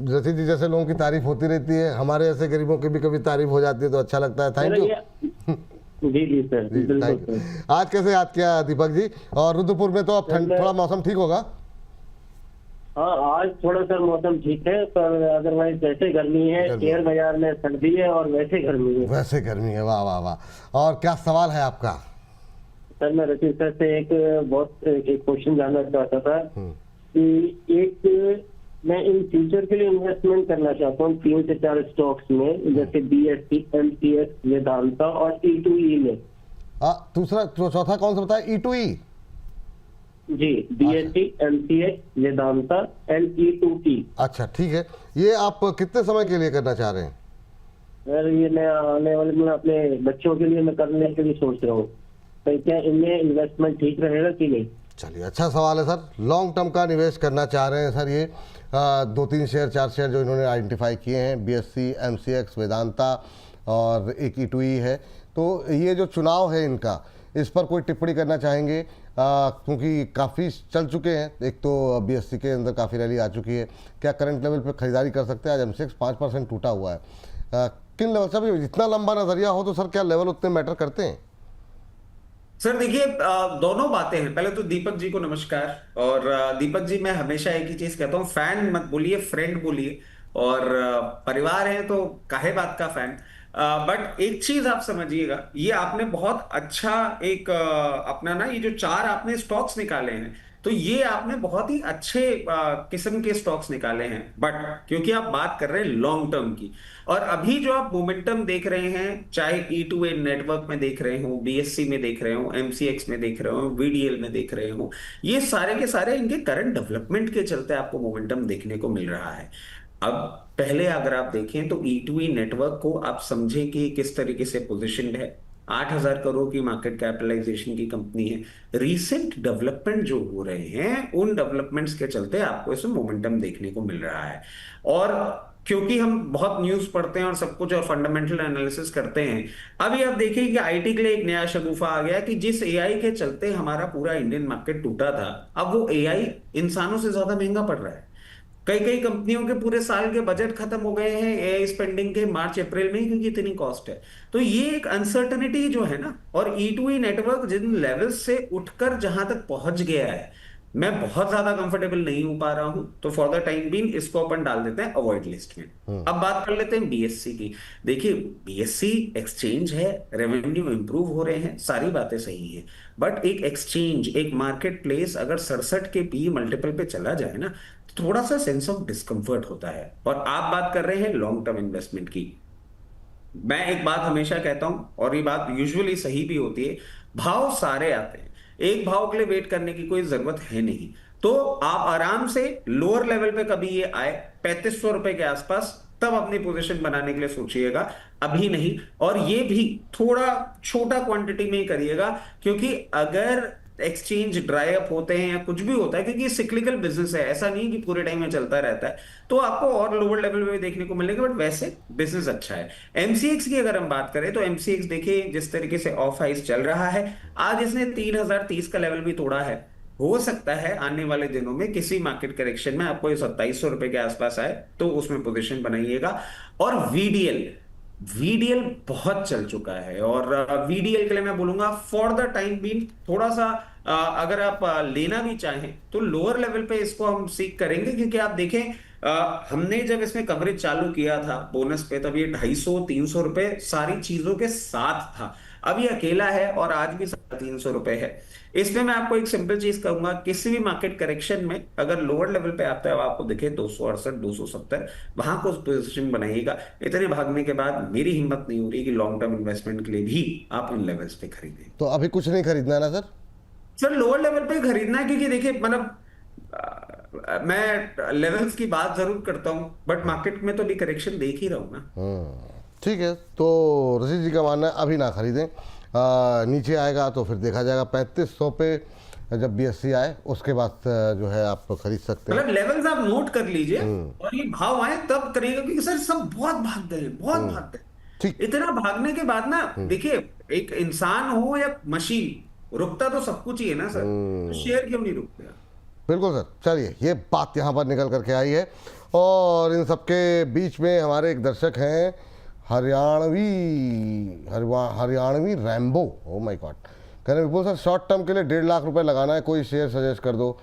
रचित जी जैसे लोगों की तारीफ होती रहती है, हमारे ऐसे गरीबों की भी कभी तारीफ हो जाती है तो अच्छा लगता है। Thank you. जी जी सर, थैंक यू। आज कैसे याद किया दीपक जी? और रुद्रपुर में तो अब थोड़ा मौसम ठीक होगा? हाँ, आज थोड़ा सा मौसम ठीक है, पर अदरवाइज वैसे गर्मी है। शेयर बाजार में सर्दी है और वैसे गर्मी है। वैसे गर्मी है, वाह वाह वाह। और क्या सवाल है आपका? सर मैं रचित सर से एक क्वेश्चन जानना चाहता था कि मैं इन फ्यूचर के लिए इन्वेस्टमेंट करना चाहता हूँ 3 से 4 स्टॉक्स में, जैसे BSE, MCX, वेदांता और E2E में। दूसरा चौथा कौन सा बताया? E2E? जी, BSc, MCX, Vedanta and E2T। अच्छा ठीक है, ये आप कितने समय के लिए करना चाह रहे हैं? सर ये मैं आने वाले में अपने बच्चों के लिए मैं करने के लिए सोच रहा हूँ, तो क्या इनमें इन्वेस्टमेंट ठीक रहेगा कि नहीं? चलिए, अच्छा सवाल है सर। लॉन्ग टर्म का निवेश करना चाह रहे हैं सर ये 2-3 शेयर 4 शेयर जो इन्होंने आइडेंटिफाई किए हैं, BSc, MCX, वेदांता और एक E2E है। तो ये जो चुनाव है इनका, इस पर कोई टिप्पणी करना चाहेंगे? क्योंकि काफ़ी चल चुके हैं, एक तो BSc के अंदर काफ़ी रैली आ चुकी है, क्या करंट लेवल पे खरीदारी कर सकते हैं? आज MCX 5% टूटा हुआ है। किन लेवल से, जितना लंबा नज़रिया हो तो सर क्या लेवल उतने मैटर करते हैं? सर देखिए, दोनों बातें हैं। पहले तो दीपक जी को नमस्कार। और दीपक जी, मैं हमेशा एक ही चीज कहता हूँ, फैन मत बोलिए, फ्रेंड बोलिए। और परिवार है तो काहे बात का फैन। बट एक चीज आप समझिएगा, ये आपने बहुत अच्छा एक अपना ना, ये जो 4 आपने स्टॉक्स निकाले हैं, तो ये आपने बहुत ही अच्छे किस्म के स्टॉक्स निकाले हैं। बट क्योंकि आप बात कर रहे हैं लॉन्ग टर्म की, और अभी जो आप मोमेंटम देख रहे हैं, चाहे E2A नेटवर्क में देख रहे हो, BSc में देख रहे हो, MCX में देख रहे हो, VDL में देख रहे हो, ये सारे के सारे इनके करंट डेवलपमेंट के चलते आपको मोमेंटम देखने को मिल रहा है। अब पहले अगर आप देखें तो E2E नेटवर्क को आप समझें कि किस तरीके से पोजिशनड है। 8,000 करोड़ की मार्केट कैपिटलाइजेशन की कंपनी है। रीसेंट डेवलपमेंट जो हो रहे हैं, उन डेवलपमेंट्स के चलते आपको इसमें मोमेंटम देखने को मिल रहा है। और क्योंकि हम बहुत न्यूज पढ़ते हैं और सब कुछ और फंडामेंटल एनालिसिस करते हैं, अभी आप देखिए कि IT के लिए एक नया शगुफा आ गया कि जिस AI के चलते हमारा पूरा इंडियन मार्केट टूटा था, अब वो AI इंसानों से ज्यादा महंगा पड़ रहा है। कई कई कंपनियों के पूरे साल के बजट खत्म हो गए हैं AI स्पेंडिंग के मार्च अप्रैल में ही, क्योंकि इतनी कॉस्ट है। तो ये एक अनसर्टनिटी जो है ना, और E2E नेटवर्क जिन लेवल्स से उठकर जहां तक पहुंच गया है, मैं बहुत ज्यादा कंफर्टेबल नहीं हो पा रहा हूं। तो फॉर द टाइम बीइंग इसको अपन डाल देते हैं अवॉइड लिस्ट में। अब बात कर लेते हैं BSc की। देखिए, BSc एक्सचेंज है, रेवेन्यू इंप्रूव हो रहे हैं, सारी बातें सही हैं। बट एक एक्सचेंज, एक मार्केट प्लेस अगर 67 के PE मल्टीपल पे चला जाए ना, तो थोड़ा सा सेंस ऑफ डिस्कंफर्ट होता है। और आप बात कर रहे हैं लॉन्ग टर्म इन्वेस्टमेंट की। मैं एक बात हमेशा कहता हूं, और ये बात यूजुअली सही भी होती है, भाव सारे आते हैं, एक भाव के लिए वेट करने की कोई जरूरत है नहीं। तो आप आराम से लोअर लेवल पे कभी ये आए 3500 रुपए के आसपास, तब अपनी पोजीशन बनाने के लिए सोचिएगा, अभी नहीं। और ये भी थोड़ा छोटा क्वांटिटी में ही करिएगा, क्योंकि अगर एक्सचेंज ड्राई अप होते हैं या कुछ भी होता है, क्योंकि ये सिक्लिकल बिजनेस है, ऐसा नहीं कि पूरे टाइम में चलता रहता है, तो आपको और लोअर लेवल में देखने को मिलेगा। बट वैसे बिजनेस अच्छा है। MCX की अगर हम बात करें तो MCX देखिए जिस तरीके से ऑफ हाइस चल रहा है, आज इसने 3030 का लेवल भी तोड़ा है। हो सकता है आने वाले दिनों में किसी मार्केट करेक्शन में आपको 2700 रुपए के आसपास आए, तो उसमें पोजीशन बनाइएगा। और VDL बहुत चल चुका है, और VDL के लिए मैं बोलूंगा फॉर द टाइम बीइंग थोड़ा सा अगर आप लेना भी चाहें तो लोअर लेवल पे इसको हम सीख करेंगे। क्योंकि आप देखें, हमने जब इसमें कवरेज चालू किया था बोनस पे, तब ये 250-300 रुपए सारी चीजों के साथ था। अब ये अकेला है और आज भी 350 रुपए है। इसमें मैं आपको एक सिंपल चीज कहूंगा, किसी भी मार्केट करेक्शन में अगर लोअर लेवल पे आता है, आपको दिखे 268 270, वहां को पोजीशन बनाइएगा। इतने भागने के बाद मेरी हिम्मत नहीं हो रही कि लॉन्ग टर्म इन्वेस्टमेंट के लिए भी आप उन लेवल्स पे खरीदें। तो अभी कुछ नहीं खरीदना है ना सर, लोअर लेवल पे खरीदना है, क्योंकि देखिए मतलब मैं लेवल्स की बात जरूर करता हूं, बट मार्केट में तो भी करेक्शन देख ही रहा हूं ना। ठीक है, तो रशीद जी का मानना है अभी ना खरीदें, नीचे आएगा तो फिर देखा जाएगा। 3500 पे जब BSc आए उसके बाद जो है आप खरीद सकते हैं। मतलब लेवल्स आप नोट कर लीजिए, और ये भाव आए तब करिएगा, क्योंकि सर सब बहुत भाग गए, बहुत भाग गए। ठीक। इतना भागने के बाद ना, देखिए एक इंसान हो या मशीन, रुकता तो सब कुछ ही है ना सर, तो शेयर क्यों नहीं रुकता? बिल्कुल सर, चलिए ये बात यहाँ पर निकल करके आई है। और इन सबके बीच में हमारे एक दर्शक हैं, Haryanvi Rambo, oh my God, कह रहे विपुल सर शॉर्ट टर्म के लिए 1.5 लाख रुपए लगाना है, कोई शेयर सजेस्ट कर दो।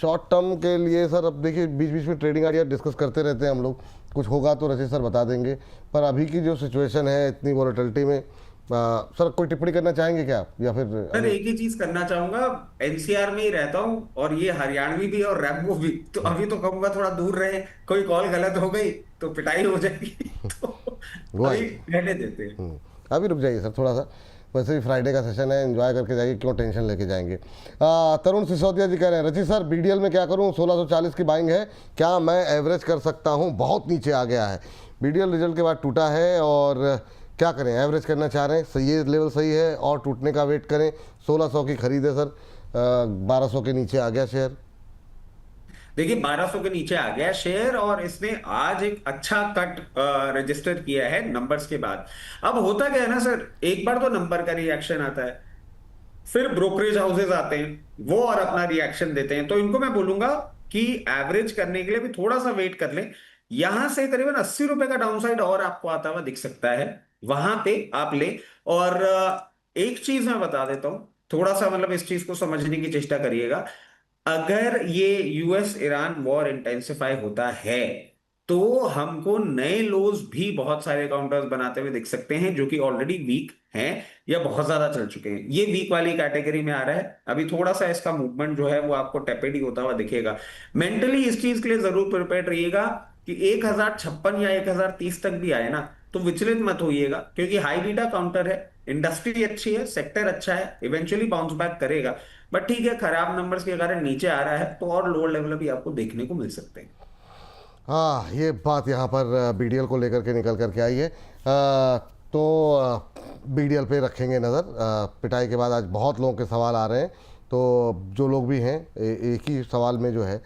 शॉर्ट टर्म के लिए सर अब देखिए बीच बीच में ट्रेडिंग आइडिया डिस्कस करते रहते हैं हम लोग, कुछ होगा तो रशीद सर बता देंगे। पर अभी की जो सिचुएशन है इतनी वॉलेटिलिटी में, सर कोई टिप्पणी करना चाहेंगे क्या, या फिर? सर एक ही चीज करना चाहूंगा, NCR में ही रहता हूं, और ये हरियाणवी भी और रैम्बो भी, तो अभी तो कहूंगा थोड़ा दूर रहे, कोई कॉल गलत हो गई तो पिटाई हो जाएगी। तो अभी रहने देते हैं। अभी रुक जाइए सर थोड़ा सा। वैसे भी फ्राइडे का सेशन है, एंजॉय करके जाइए, क्यों टेंशन लेके जाएंगे। तरुण सिसोदिया जी कह रहे हैं, रचित सर बीडीएल में क्या करूं, 1640 की बाइंग है, क्या मैं एवरेज कर सकता हूं, बहुत नीचे आ गया है। बीडीएल रिजल्ट के बाद टूटा है और क्या करें, एवरेज करना चाह रहे हैं, सही है, लेवल सही है और टूटने का वेट करें। 1600 की खरीद है सर, 1200 के नीचे आ गया शेयर। देखिए 1200 के नीचे आ गया शेयर और इसने आज एक अच्छा कट रजिस्टर किया है नंबर्स के बाद। अब होता क्या है ना सर, एक बार तो नंबर का रिएक्शन आता है, फिर ब्रोकरेज हाउसेज आते हैं वो और अपना रिएक्शन देते हैं। तो इनको मैं बोलूंगा कि एवरेज करने के लिए भी थोड़ा सा वेट कर लें। यहां से करीबन 80 रुपए का डाउनसाइड और आपको आता हुआ दिख सकता है, वहां पे आप ले। और एक चीज मैं बता देता हूं, थोड़ा सा मतलब इस चीज को समझने की चेष्टा करिएगा। अगर ये यूएस ईरान वॉर इंटेंसिफाई होता है तो हमको नए लोज भी बहुत सारे काउंटर्स बनाते हुए दिख सकते हैं, जो कि ऑलरेडी वीक हैं या बहुत ज्यादा चल चुके हैं। ये वीक वाली कैटेगरी में आ रहा है। अभी थोड़ा सा इसका मूवमेंट जो है वो आपको टेपेड ही होता हुआ दिखेगा। मेंटली इस चीज के लिए जरूर प्रिपेयर रहिएगा कि 1056 या 1030 तक भी आए ना तो विचलित मत होइएगा, क्योंकि हाई बीटा काउंटर है, इंडस्ट्री अच्छी है, सेक्टर अच्छा है, इवेंचुअली बाउंस बैक करेगा। बट ठीक है, खराब नंबर्स के कारण नीचे आ रहा है तो और लोअर लेवल भी आपको देखने को मिल सकते हैं। हाँ, ये बात यहाँ पर बीडीएल को लेकर के निकल करके आई है। तो बीडीएल पे रखेंगे नज़र। पिटाई के बाद आज बहुत लोगों के सवाल आ रहे हैं, तो जो लोग भी हैं एक ही सवाल में जो है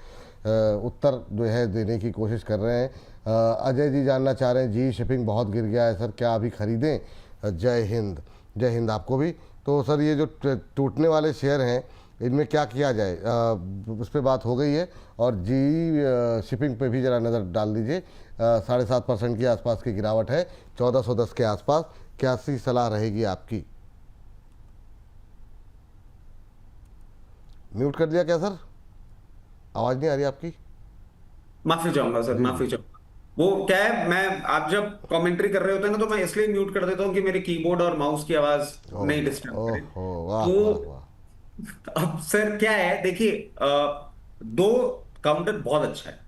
उत्तर जो है देने की कोशिश कर रहे हैं। अजय जी जानना चाह रहे हैं, जी शिपिंग बहुत गिर गया है सर, क्या अभी ख़रीदें? जय हिंद। जय हिंद आपको भी। तो सर ये जो टूटने वाले शेयर हैं इनमें क्या किया जाए, उस पर बात हो गई है। और जी शिपिंग पे भी ज़रा नज़र डाल दीजिए। 7.5% के आसपास की गिरावट है, 1410 के आसपास। क्या सी सलाह रहेगी आपकी? म्यूट कर दिया क्या सर? आवाज़ नहीं आ रही आपकी। माफी चाहूंगा सर, माफी चाहूंगा। वो क्या है, मैं आप जब कमेंट्री कर रहे होते हैं ना तो मैं इसलिए म्यूट कर देता हूँ कि मेरे कीबोर्ड और माउस की आवाज नहीं डिस्टर्ब करे। ओहो, वाह तो वाह वाह। अब सर क्या है, देखिए दो काउंटर बहुत अच्छा है।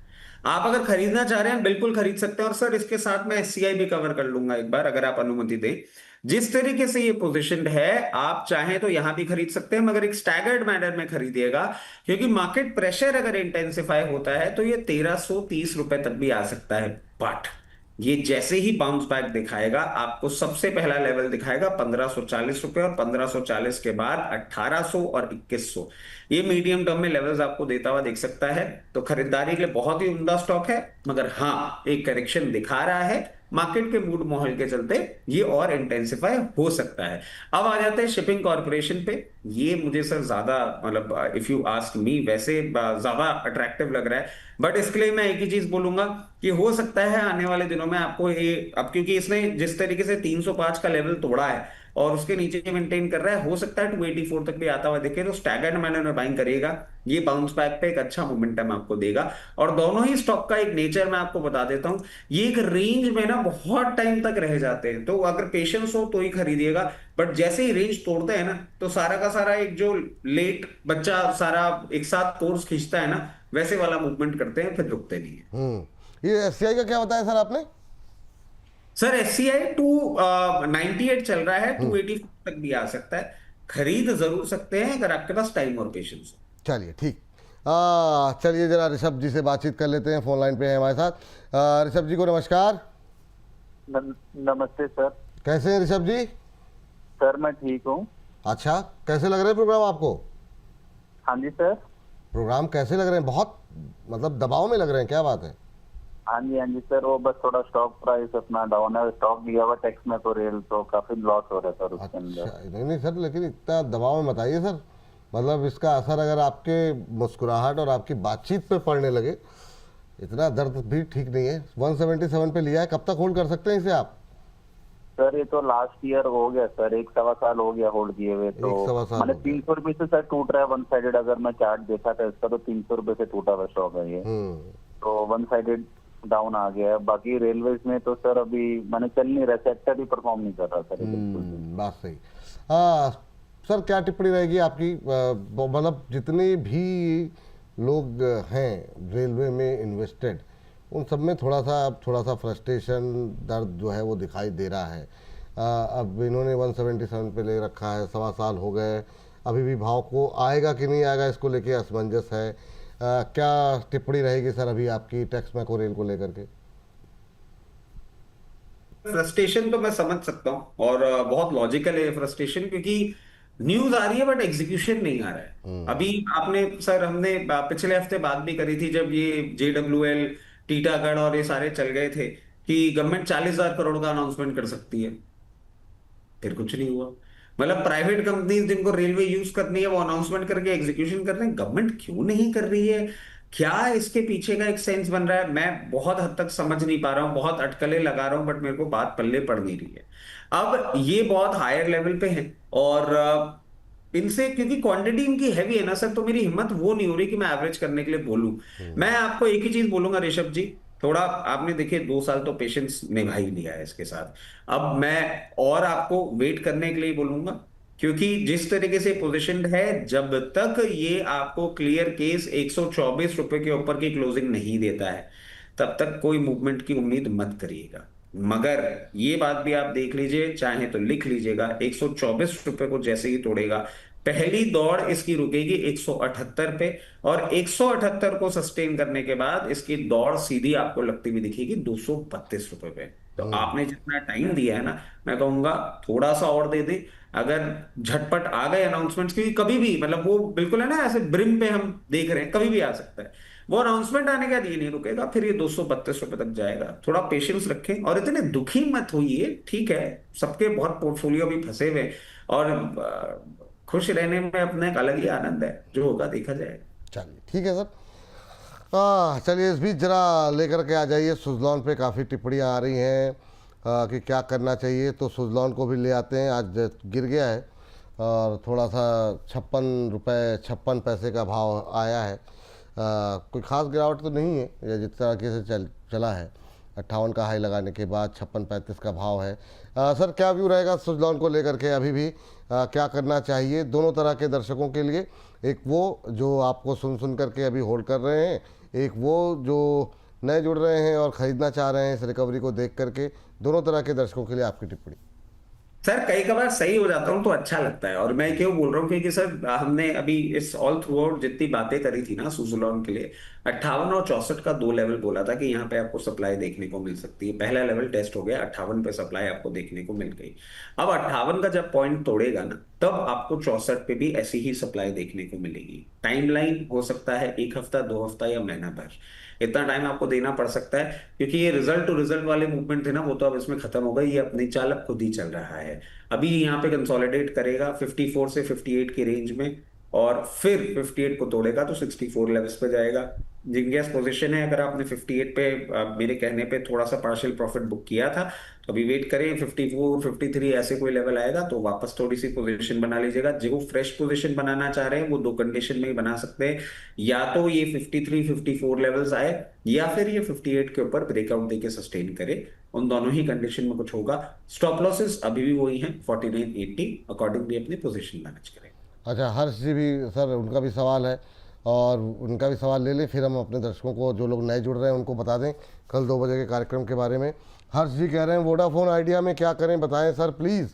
आप अगर खरीदना चाह रहे हैं बिल्कुल खरीद सकते हैं। और सर इसके साथ मैं एससीआई भी कवर कर लूंगा एक बार, अगर आप अनुमति दें। जिस तरीके से ये पोजीशनड है, आप चाहें तो यहां भी खरीद सकते हैं, मगर एक स्टैगर्ड मैनर में खरीदिएगा, क्योंकि मार्केट प्रेशर अगर इंटेंसिफाई होता है तो ये 1330 रुपए तक भी आ सकता है। बट ये जैसे ही बाउंस बैक दिखाएगा, आपको सबसे पहला लेवल दिखाएगा 1540 रुपए, और 1540 के बाद 1800 और 2100। ये मीडियम टर्म में लेवल्स आपको देता हुआ दिख सकता है। तो खरीदारी के लिए बहुत ही उम्दा स्टॉक है, मगर हाँ एक करेक्शन दिखा रहा है। मार्केट के मूड माहौल के चलते ये और इंटेंसिफाई हो सकता है। अब आ जाते हैं शिपिंग कॉर्पोरेशन पे। ये मुझे सर ज्यादा मतलब इफ यू आस्क मी वैसे ज्यादा अट्रैक्टिव लग रहा है। बट इसके लिए मैं एक ही चीज बोलूंगा कि हो सकता है आने वाले दिनों में आपको ये, अब क्योंकि इसने जिस तरीके से 305 का लेवल तोड़ा है और उसके नीचे मेंटेन कर रहा है, हो सकता है 284 तक भी आता हुआ दिखे। तो स्टैगर्ड मैनर में बाइंग करिएगा, ये बाउंस बैक पे एक अच्छा मोमेंटम आपको देगा। और दोनों ही स्टॉक का एक नेचर मैं आपको बता देता हूं, ये एक रेंज में ना बहुत टाइम तक रह जाते हैं। तो अगर पेशेंस हो तो ही खरीदिएगा। बट जैसे ही रेंज तोड़ते हैं ना तो सारा का सारा एक जो लेट बच्चा सारा एक साथ कोर्स खींचता है ना, वैसे वाला मूवमेंट करते हैं, फिर रुकते नहीं है। ये एससीआई का क्या बताया सर आपने? सर एससीआई 298 चल रहा है, 284 तक भी आ सकता है। खरीद जरूर सकते हैं अगर आपके पास टाइम और पेशेंस हो। चलिए ठीक। चलिए जरा ऋषभ जी से बातचीत कर लेते हैं, फोन लाइन पे हैं हमारे साथ। ऋषभ जी को नमस्कार। नमस्ते सर। कैसे हैं ऋषभ जी? सर मैं ठीक हूँ। अच्छा, कैसे लग रहे हैं प्रोग्राम आपको? हाँ जी सर। प्रोग्राम कैसे लग रहे हैं? बहुत मतलब दबाव में लग रहे हैं, क्या बात है? हाँ जी सर, वो बस थोड़ा स्टॉक प्राइस अपना डाउन है, स्टॉक दिया हुआ टैक्स में तो रेल तो काफी लॉस हो रहा है सर उसके अंदर। अच्छा, नहीं सर, लेकिन इतना दबाव में बताइए सर। मतलब इसका असर अगर आपके मुस्कुराहट और आपकी बातचीत पे पड़ने लगे, इतना दर्द भी ठीक नहीं है। 177 पे लिया है, कब तक होल्ड कर सकते हैं इसे आप? सर ये तो लास्ट ईयर हो गया सर, 1-1.25 साल हो गया होल्ड किए हुए। तो 1-1.25 साल मैंने हो गया। 300 रुपये से सर टूट रहा है वन साइडेड। अगर मैं चार्ट देखा था इसका तो 300 रुपये से टूटा हुआ स्टॉक है ये। तो वन साइडेड डाउन आ गया है। बाकी रेलवेज में तो सर अभी मैंने चल नहीं रहा, सेक्टर भी परफॉर्म नहीं कर रहा सर। बात सही। हाँ सर, क्या टिप्पणी रहेगी आपकी? मतलब जितने भी लोग हैं रेलवे में इन्वेस्टेड, उन सब में थोड़ा सा फ्रस्ट्रेशन, दर्द जो है वो दिखाई दे रहा है। अब इन्होंने 177 पे ले रखा है, 1.25 साल हो गए, अभी भी भाव को आएगा कि नहीं आएगा इसको लेके असमंजस है। क्या टिप्पणी रहेगी सर अभी आपकी टेक्स मैको रेल को लेकर के? फ्रस्ट्रेशन तो मैं समझ सकता हूँ और बहुत लॉजिकल है फ्रस्ट्रेशन, क्योंकि न्यूज आ रही है बट एग्जीक्यूशन नहीं आ रहा है। अभी आपने सर, हमने पिछले हफ्ते बात भी करी थी जब ये JWL, टीटागढ़ और ये सारे चल गए थे कि गवर्नमेंट 40,000 करोड़ का अनाउंसमेंट कर सकती है, फिर कुछ नहीं हुआ। मतलब प्राइवेट कंपनीज जिनको रेलवे यूज करनी है वो अनाउंसमेंट करके एग्जीक्यूशन कर रहे हैं, गवर्नमेंट क्यों नहीं कर रही है? क्या इसके पीछे का एक सेंस बन रहा है? मैं बहुत हद तक समझ नहीं पा रहा हूँ, बहुत अटकलें लगा रहा हूँ, बट मेरे को बात पल्ले पड़ नहीं रही है। अब ये बहुत हायर लेवल पे है और इनसे, क्योंकि क्वांटिटी इनकी हैवी है ना सर, तो मेरी हिम्मत वो नहीं हो रही कि मैं एवरेज करने के लिए बोलूं। मैं आपको एक ही चीज बोलूंगा ऋषभ जी, थोड़ा आपने देखिए 2 साल तो पेशेंस निभा ही लिया है इसके साथ। अब मैं और आपको वेट करने के लिए बोलूंगा, क्योंकि जिस तरीके से पोजीशनड है, जब तक ये आपको क्लियर केस 124 रुपए के ऊपर की क्लोजिंग नहीं देता है तब तक कोई मूवमेंट की उम्मीद मत करिएगा। मगर ये बात भी आप देख लीजिए, चाहे तो लिख लीजिएगा, 124 रुपए को जैसे ही तोड़ेगा पहली दौड़ इसकी रुकेगी 178 पे, और 178 को सस्टेन करने के बाद इसकी दौड़ सीधी आपको लगती हुई दिखेगी 232 रुपए पे। तो आपने जितना टाइम दिया है ना, मैं कहूंगा थोड़ा सा और दे दे। अगर झटपट आ गए अनाउंसमेंट्स, क्योंकि कभी भी, मतलब वो बिल्कुल है ना ऐसे ब्रिम पे हम देख रहे हैं, कभी भी आ सकता है, वो अनाउंसमेंट आने के बाद ये नहीं रुकेगा, फिर ये 232 रुपए तक जाएगा। थोड़ा पेशेंस रखें और इतने दुखी मत होइए, ठीक है, सबके बहुत पोर्टफोलियो भी फंसे हुए और खुश रहने में अपना एक अलग ही आनंद है, जो होगा देखा जाएगा। चलिए ठीक है सर। चलिए इस बीच जरा लेकर के आ जाइए, सुजलॉन पे काफ़ी टिप्पणियाँ आ रही हैं कि क्या करना चाहिए, तो सुजलॉन को भी ले आते हैं। आज गिर गया है और थोड़ा सा 56 रुपये 56 पैसे का भाव आया है। कोई ख़ास गिरावट तो नहीं है, या जिस तरीके से चला है 58 का हाई लगाने के बाद 56-35 का भाव है। सर क्या व्यू रहेगा सुजलॉन को लेकर के अभी भी? क्या करना चाहिए दोनों तरह के दर्शकों के लिए? एक वो जो आपको सुन करके अभी होल्ड कर रहे हैं, एक वो जो नए जुड़ रहे हैं और ख़रीदना चाह रहे हैं इस रिकवरी को देख करके। दोनों तरह के दर्शकों के लिए आपकी टिप्पणी। सर कई कबार सही हो जाता हूँ तो अच्छा लगता है, और मैं क्यों बोल रहा हूँ, क्योंकि सर हमने अभी इस ऑल थ्रू आउट जितनी बातें करी थी ना सुजलॉन के लिए, 58 और 64 का 2 लेवल बोला था कि यहाँ पे आपको सप्लाई देखने को मिल सकती है। पहला लेवल टेस्ट हो गया, 58 पे सप्लाई आपको देखने को मिल गई। अब 58 का जब पॉइंट तोड़ेगा ना, तब आपको 64 पे भी ऐसी ही सप्लाई देखने को मिलेगी। टाइमलाइन हो सकता है 1 हफ्ता, 2 हफ्ता या महीना भर, इतना टाइम आपको देना पड़ सकता है, क्योंकि ये रिजल्ट टू रिजल्ट वाले मूवमेंट थे ना, वो तो अब इसमें खत्म हो गई। ये अपनी चाल अब खुद ही चल रहा है। अभी यहाँ पे कंसोलिडेट करेगा 54 से 58 की रेंज में, और फिर 58 को तोड़ेगा तो 64 लेवल्स पे जाएगा। जिंगेस पोजीशन है, अगर आपने 58 पे मेरे कहने पे थोड़ा सा पार्शियल प्रॉफिट बुक किया था, तो अभी वेट करें 54 53 ऐसे कोई लेवल आएगा तो वापस थोड़ी सी पोजीशन बना लीजिएगा। जो फ्रेश पोजीशन बनाना चाह रहे हैं वो 2 कंडीशन में ही बना सकते हैं, या तो ये 53 54 लेवल्स आए, या फिर ये 58 के ऊपर ब्रेकआउट देके सस्टेन करे। उन दोनों ही कंडीशन में कुछ होगा। स्टॉप लॉसेस अभी भी वही हैं 49 80, अकॉर्डिंगली अपनी पोजीशन मैनेज करें। अच्छा, हर्ष जी भी सर, उनका भी सवाल है और उनका भी सवाल ले लें, फिर हम अपने दर्शकों को जो लोग नए जुड़ रहे हैं उनको बता दें कल 2 बजे के कार्यक्रम के बारे में। हर्ष जी कह रहे हैं वोडाफोन आइडिया में क्या करें बताएं सर प्लीज़।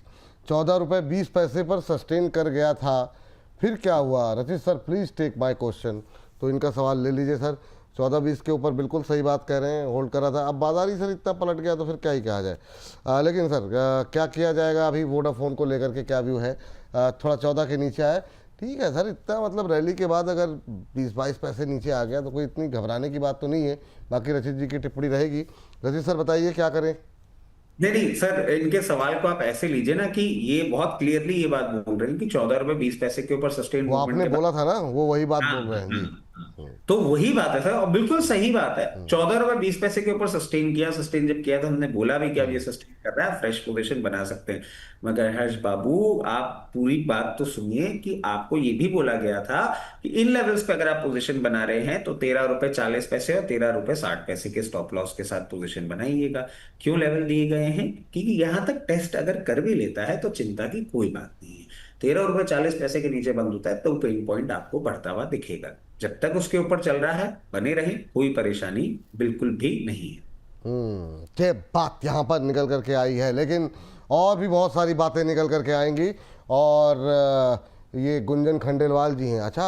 14 रुपये 20 पैसे पर सस्टेन कर गया था, फिर क्या हुआ? Rachit sir please take my question. तो इनका सवाल ले लीजिए सर। 14-20 के ऊपर बिल्कुल सही बात कह रहे हैं, होल्ड करा था। अब बाजार ही सर इतना पलट गया तो फिर क्या ही कहा जाए। लेकिन सर क्या किया जाएगा अभी वोडाफोन को लेकर के, क्या व्यू है? थोड़ा 14 के नीचे आए, ठीक है सर, इतना मतलब रैली के बाद अगर 20-22 पैसे नीचे आ गया तो कोई इतनी घबराने की बात तो नहीं है। बाकी रचित जी की टिप्पणी रहेगी। रचित सर बताइए क्या करें? नहीं सर, इनके सवाल को आप ऐसे लीजिए ना कि ये बहुत क्लियरली ये बात बोल रहे हैं कि 14 रुपए 20 पैसे के ऊपर सस्टेन वो आपने बोला था ना, वो वही बात बोल रहे हैं जी। तो वही बात है सर, और बिल्कुल सही बात है। 14 रुपए 20 पैसे के ऊपर सस्टेन किया, सस्टेन जब किया तो हमने बोला भी कि अब ये सस्टेन कर रहा है, फ्रेश पोजीशन बना सकते हैं। मगर हर्ष बाबू आप पूरी बात तो सुनिए कि आपको ये भी बोला गया था कि इन लेवल्स पे अगर आप पोजीशन बना रहे हैं तो 13 रुपए 40 पैसे और 13 रुपए 60 पैसे के स्टॉप लॉस के साथ पोजीशन बनाइएगा। क्यों लेवल दिए गए हैं? क्योंकि यहां तक टेस्ट अगर कर भी लेता है तो चिंता की कोई बात नहीं है। 13 रुपए 40 पैसे के नीचे बंद होता है तो पेन पॉइंट आपको बढ़ता हुआ दिखेगा। जब तक उसके ऊपर चल रहा है बने रहे, कोई परेशानी बिल्कुल भी नहीं है। क्या बात यहाँ पर निकल करके आई है। लेकिन और भी बहुत सारी बातें निकल करके आएंगी। और ये गुंजन खंडेलवाल जी हैं। अच्छा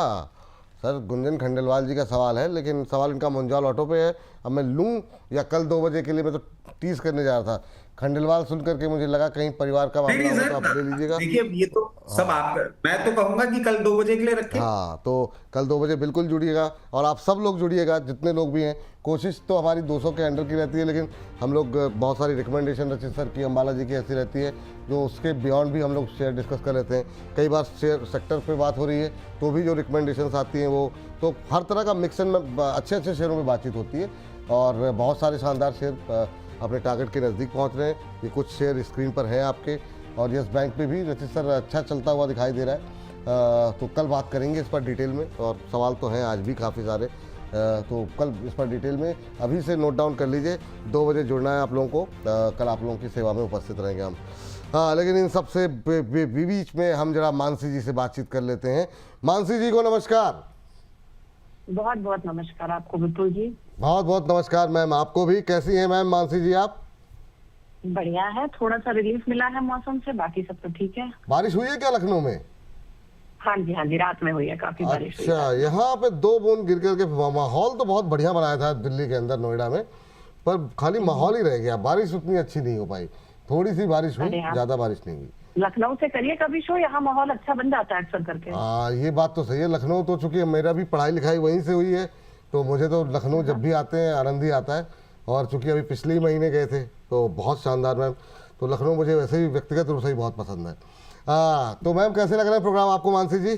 सर, गुंजन खंडेलवाल जी का सवाल है, लेकिन सवाल इनका मुंजाल ऑटो पे है। अब मैं लूँ या कल 2 बजे के लिए मैं तो टीज करने जा रहा था। खंडेलवाल सुन करके मुझे लगा कहीं परिवार का नहीं मामला नहीं हो तो आप ले सर, लीजिएगा। देखिए ये तो सब आप, मैं तो कहूंगा कि कल 2 बजे के लिए रखें। हाँ, तो कल 2 बजे बिल्कुल जुड़िएगा, और आप सब लोग जुड़िएगा जितने लोग भी हैं। कोशिश तो हमारी 200 के अंडर की रहती है, लेकिन हम लोग बहुत सारी रिकमेंडेशन रचित सर की, अम्बाला जी की ऐसी रहती है जो उसके बियॉन्ड भी हम लोग शेयर डिस्कस कर लेते हैं। कई बार शेयर सेक्टर पे बात हो रही है तो भी जो रिकमेंडेशंस आती हैं वो, तो हर तरह का मिक्सन में अच्छे अच्छे शेयरों में बातचीत होती है। और बहुत सारे शानदार शेयर अपने टारगेट के नज़दीक पहुंच रहे हैं। ये कुछ शेयर स्क्रीन पर हैं आपके, और यस बैंक पे भी रचित सर अच्छा चलता हुआ दिखाई दे रहा है। तो कल बात करेंगे इस पर डिटेल में, और सवाल तो हैं आज भी काफ़ी सारे, तो कल इस पर डिटेल में अभी से नोट डाउन कर लीजिए। 2 बजे जुड़ना है आप लोगों को। कल आप लोगों की सेवा में उपस्थित रहेंगे हम। हाँ, लेकिन इन सबसे बीच में हम जरा मानसी जी से बातचीत कर लेते हैं। मानसी जी को नमस्कार। बहुत बहुत नमस्कार आपको विपुल जी। बहुत बहुत नमस्कार मैम, आपको भी। कैसी हैं मैम मानसी जी आप? बढ़िया है, थोड़ा सा रिलीफ मिला है मौसम से, बाकी सब तो ठीक है। बारिश हुई है क्या लखनऊ में? हाँ जी, रात में हुई है, काफी बारिश हुई है। अच्छा, यहाँ पे 2 बूंद गिर करके माहौल तो बहुत बढ़िया बनाया था दिल्ली के अंदर, नोएडा में, पर खाली माहौल ही रह गया। बारिश उतनी अच्छी नहीं हो पाई, थोड़ी सी बारिश हुई, अरे हाँ। ज्यादा बारिश नहीं हुई। लखनऊ से करिए कभी शो, यहाँ माहौल अच्छा बन जाता है अक्सर करके। ये बात तो सही है। लखनऊ तो चूंकि मेरा भी पढ़ाई लिखाई वहीं से हुई है, तो मुझे तो लखनऊ जब भी आते हैं आनंद ही आता है। और चूंकि अभी पिछले ही महीने गए थे तो बहुत शानदार मैम, तो लखनऊ मुझे वैसे भी व्यक्तिगत रूप से ही बहुत पसंद है। तो मैम कैसे लग रहा है प्रोग्राम आपको मानसी जी?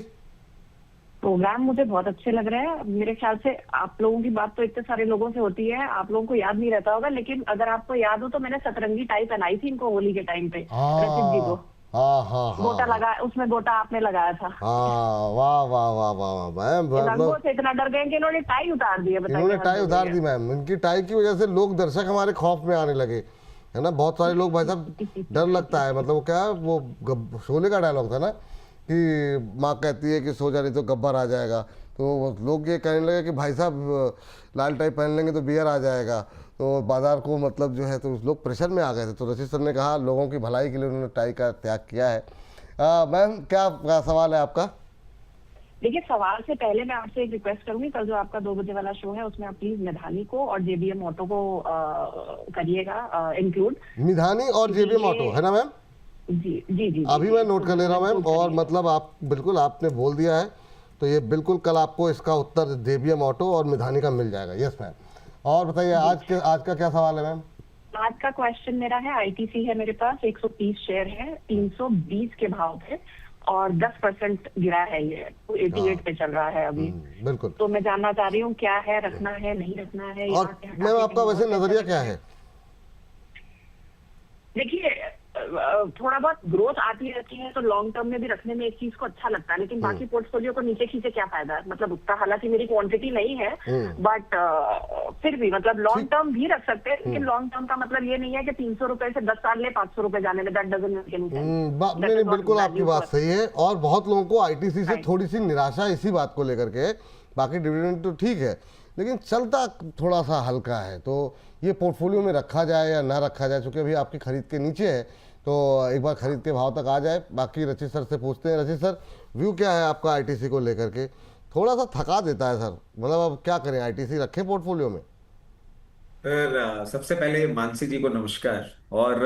प्रोग्राम मुझे बहुत अच्छे लग रहे हैं। मेरे ख्याल से आप लोगों की बात तो इतने सारे लोगों से होती है, आप लोगों को याद नहीं रहता होगा, लेकिन अगर आपको याद हो तो मैंने सतरंगी टाई पहनाई थी इनको होली के टाइम पे, रचित जी को। हाँ, गोटा लगा, उसमें गोटा आपने लगाया था। हाँ, वाह वाह वाह वाह मैम, रंगों से इतना डर गए कि इन्होंने टाई उतार दी है। इन्होंने टाई उतार दी मैम। इनकी टाई की वजह से लोग, दर्शक हमारे खौफ में आने लगे, है ना। बहुत सारे लोग, भाई साहब डर लगता है, मतलब वो क्या, वो शोले का डायलॉग था ना कि माँ कहती है कि सो जा, नहीं तो गब्बर आ जाएगा। तो लोग ये कहने लगे कि भाई साहब लाल टाई पहन लेंगे तो बियर आ जाएगा, तो बाजार को मतलब जो है, तो लोग प्रेशर में आ गए थे। तो रचित सर ने कहा लोगों की भलाई के लिए उन्होंने टाई का त्याग किया है। मैम क्या सवाल है आपका? देखिए, सवाल से पहले मैं आपसे एक रिक्वेस्ट करूंगी, कल जो आपका 2 बजे वाला शो है उसमें आप प्लीज मिधानी को और जेबीएम ऑटो को करिएगा इंक्लूड। मिधानी और जेबीएम ऑटो, है ना मैम? जी जी जी, अभी मैं नोट कर ले रहा हूँ मैम। और मतलब आप बिल्कुल, आपने बोल दिया है तो ये बिल्कुल कल आपको इसका उत्तर जेबीएम ऑटो और मिधानी का मिल जाएगा। Yes ma'am. और बताइए आज का क्या सवाल है मैम? आज का क्वेश्चन मेरा है, आईटीसी है मेरे पास, 130 शेयर है, 320 के भाव पे, और 10% गिरा है ये, 88 पे चल रहा है अभी। बिल्कुल। तो मैं जानना चाह रही हूँ क्या है, रखना है, नहीं रखना है। और मैम आपका वैसे नजरिया क्या है? देखिए, थोड़ा बहुत ग्रोथ आती रहती है तो लॉन्ग टर्म में भी रखने में एक चीज को अच्छा लगता है, लेकिन बाकी पोर्टफोलियो को नीचे खींचे क्या फायदा है। मतलब उतना, हालांकि मेरी क्वांटिटी नहीं है, बट फिर भी मतलब लॉन्ग टर्म भी रख सकते हैं, लेकिन लॉन्ग टर्म का मतलब ये नहीं है कि 300 रुपए से 10 साल ले 500 रुपए जाने में, that doesn't make any sense. नहीं, बिल्कुल आपकी बात सही है। और बहुत लोगों को आईटीसी से थोड़ी सी निराशा इसी बात को लेकर के। बाकी डिविडेंड तो ठीक है, लेकिन चलता थोड़ा सा हल्का है, तो ये पोर्टफोलियो में रखा जाए या ना रखा जाए, चूंकि अभी आपकी खरीद के नीचे है, तो एक बार खरीद के भाव तक आ जाए। बाकी रचित सर से पूछते हैं। रचित सर, व्यू क्या है आपका आईटीसी को लेकर के? थोड़ा सा थका देता है सर, मतलब अब क्या करें, आईटीसी रखें पोर्टफोलियो में? सर सबसे पहले मानसी जी को नमस्कार। और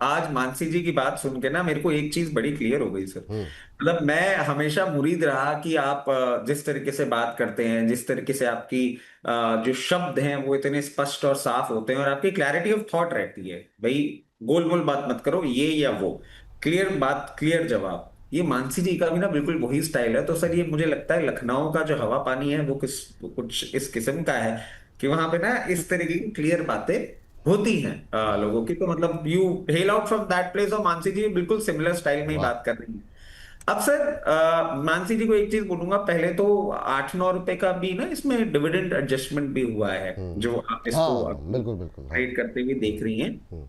आज मानसी जी की बात सुन के ना मेरे को एक चीज बड़ी क्लियर हो गई सर। मतलब मैं हमेशा मुरीद रहा कि आप जिस तरीके से बात करते हैं, जिस तरीके से आपकी जो शब्द हैं वो इतने स्पष्ट और साफ होते हैं, और आपकी क्लैरिटी ऑफ थॉट रहती है, भाई गोल मोल बात मत करो, ये या वो, क्लियर बात, क्लियर जवाब। ये मानसी जी का भी ना बिल्कुल वही स्टाइल है। तो सर ये मुझे लगता है लखनऊ का जो हवा पानी है वो कुछ इस किस्म का है कि वहां पे ना इस तरीके की क्लियर बातें होती हैं लोगों की। तो मतलब you hell out from that place, और मानसी जी बिल्कुल सिमिलर स्टाइल में ही बात कर रही हैं। अब सर मानसी जी को एक चीज बोलूंगा, पहले तो 8-9 रुपए का भी ना इसमें डिविडेंड एडजस्टमेंट भी हुआ है, जो आप इसको बिल्कुल ट्रेड करते हुए देख रही हैं।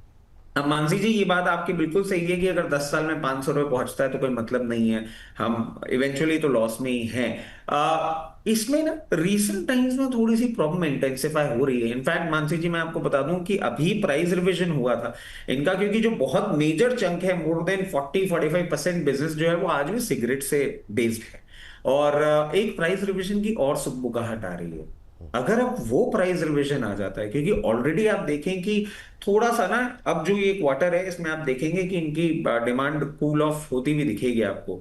अब मानसी जी ये बात आपकी बिल्कुल सही है कि अगर 10 साल में 500 रुपए पहुंचता है तो कोई मतलब नहीं है, हम इवेंचुअली तो लॉस में ही हैं। इसमें ना रीसेंट टाइम्स में थोड़ी सी प्रॉब्लम इंटेंसिफाई हो रही है। इनफैक्ट मानसी जी, मैं आपको बता दूं कि अभी प्राइस रिवीजन हुआ था इनका, क्योंकि जो बहुत मेजर चंक है, मोर देन 40-45% बिजनेस जो है वो आज भी सिगरेट से बेस्ड है। और एक प्राइस रिवीजन की और सुगबुगाहट आ रही है। अगर अब वो प्राइस रिवीजन आ जाता है, क्योंकि ऑलरेडी आप देखें कि थोड़ा सा ना, अब जो ये क्वार्टर है इसमें आप देखेंगे कि इनकी डिमांड कूल ऑफ होती हुई दिखेगी आपको।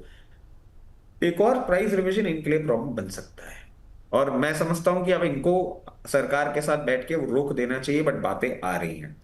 एक और प्राइस रिवीजन इनके लिए प्रॉब्लम बन सकता है। और मैं समझता हूं कि अब इनको सरकार के साथ बैठ के रोक देना चाहिए, बट बातें आ रही हैं।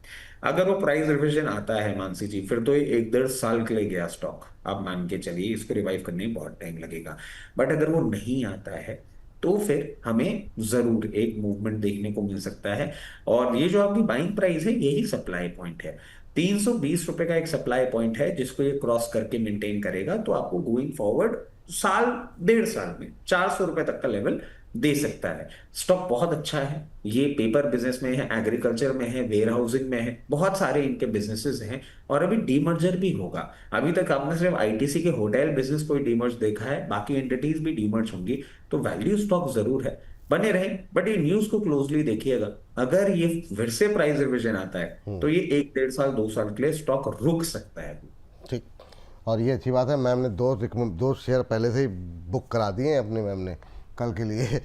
अगर वो प्राइस रिवीजन आता है मानसी जी, फिर तो ये 1-1.5 साल के लिए गया स्टॉक, आप मान के चलिए इसको रिवाइव करने में बहुत टाइम लगेगा। बट अगर वो नहीं आता है तो फिर हमें जरूर एक मूवमेंट देखने को मिल सकता है। और ये जो आपकी बाइंग प्राइस है, यही सप्लाई पॉइंट है। 320 रुपए का एक सप्लाई पॉइंट है, जिसको ये क्रॉस करके मेंटेन करेगा तो आपको गोइंग फॉरवर्ड साल 1.5 साल में 400 रुपए तक का लेवल दे सकता है। स्टॉक बहुत अच्छा है, ये पेपर बिजनेस में है, एग्रीकल्चर में है, वेयर हाउसिंग में है, बहुत सारे इनके बिजनेसेस हैं। और अभी डीमर्जर भी होगा। अभी तक आपने सिर्फ आईटीसी के होटल बिजनेस को डीमर्ज देखा है, बाकी एंटिटीज भी डीमर्ज होंगी। तो वैल्यू स्टॉक जरूर है, बने रहें। बट ये न्यूज को क्लोजली देखिएगा, अगर ये फिर से प्राइस रिविजन आता है तो ये 1-1.5 साल 2 साल के लिए स्टॉक रुक सकता है। ठीक, और ये अच्छी बात है, मैम ने दो शेयर पहले से ही बुक करा दिए हैं अपने मैम ने कल के लिए।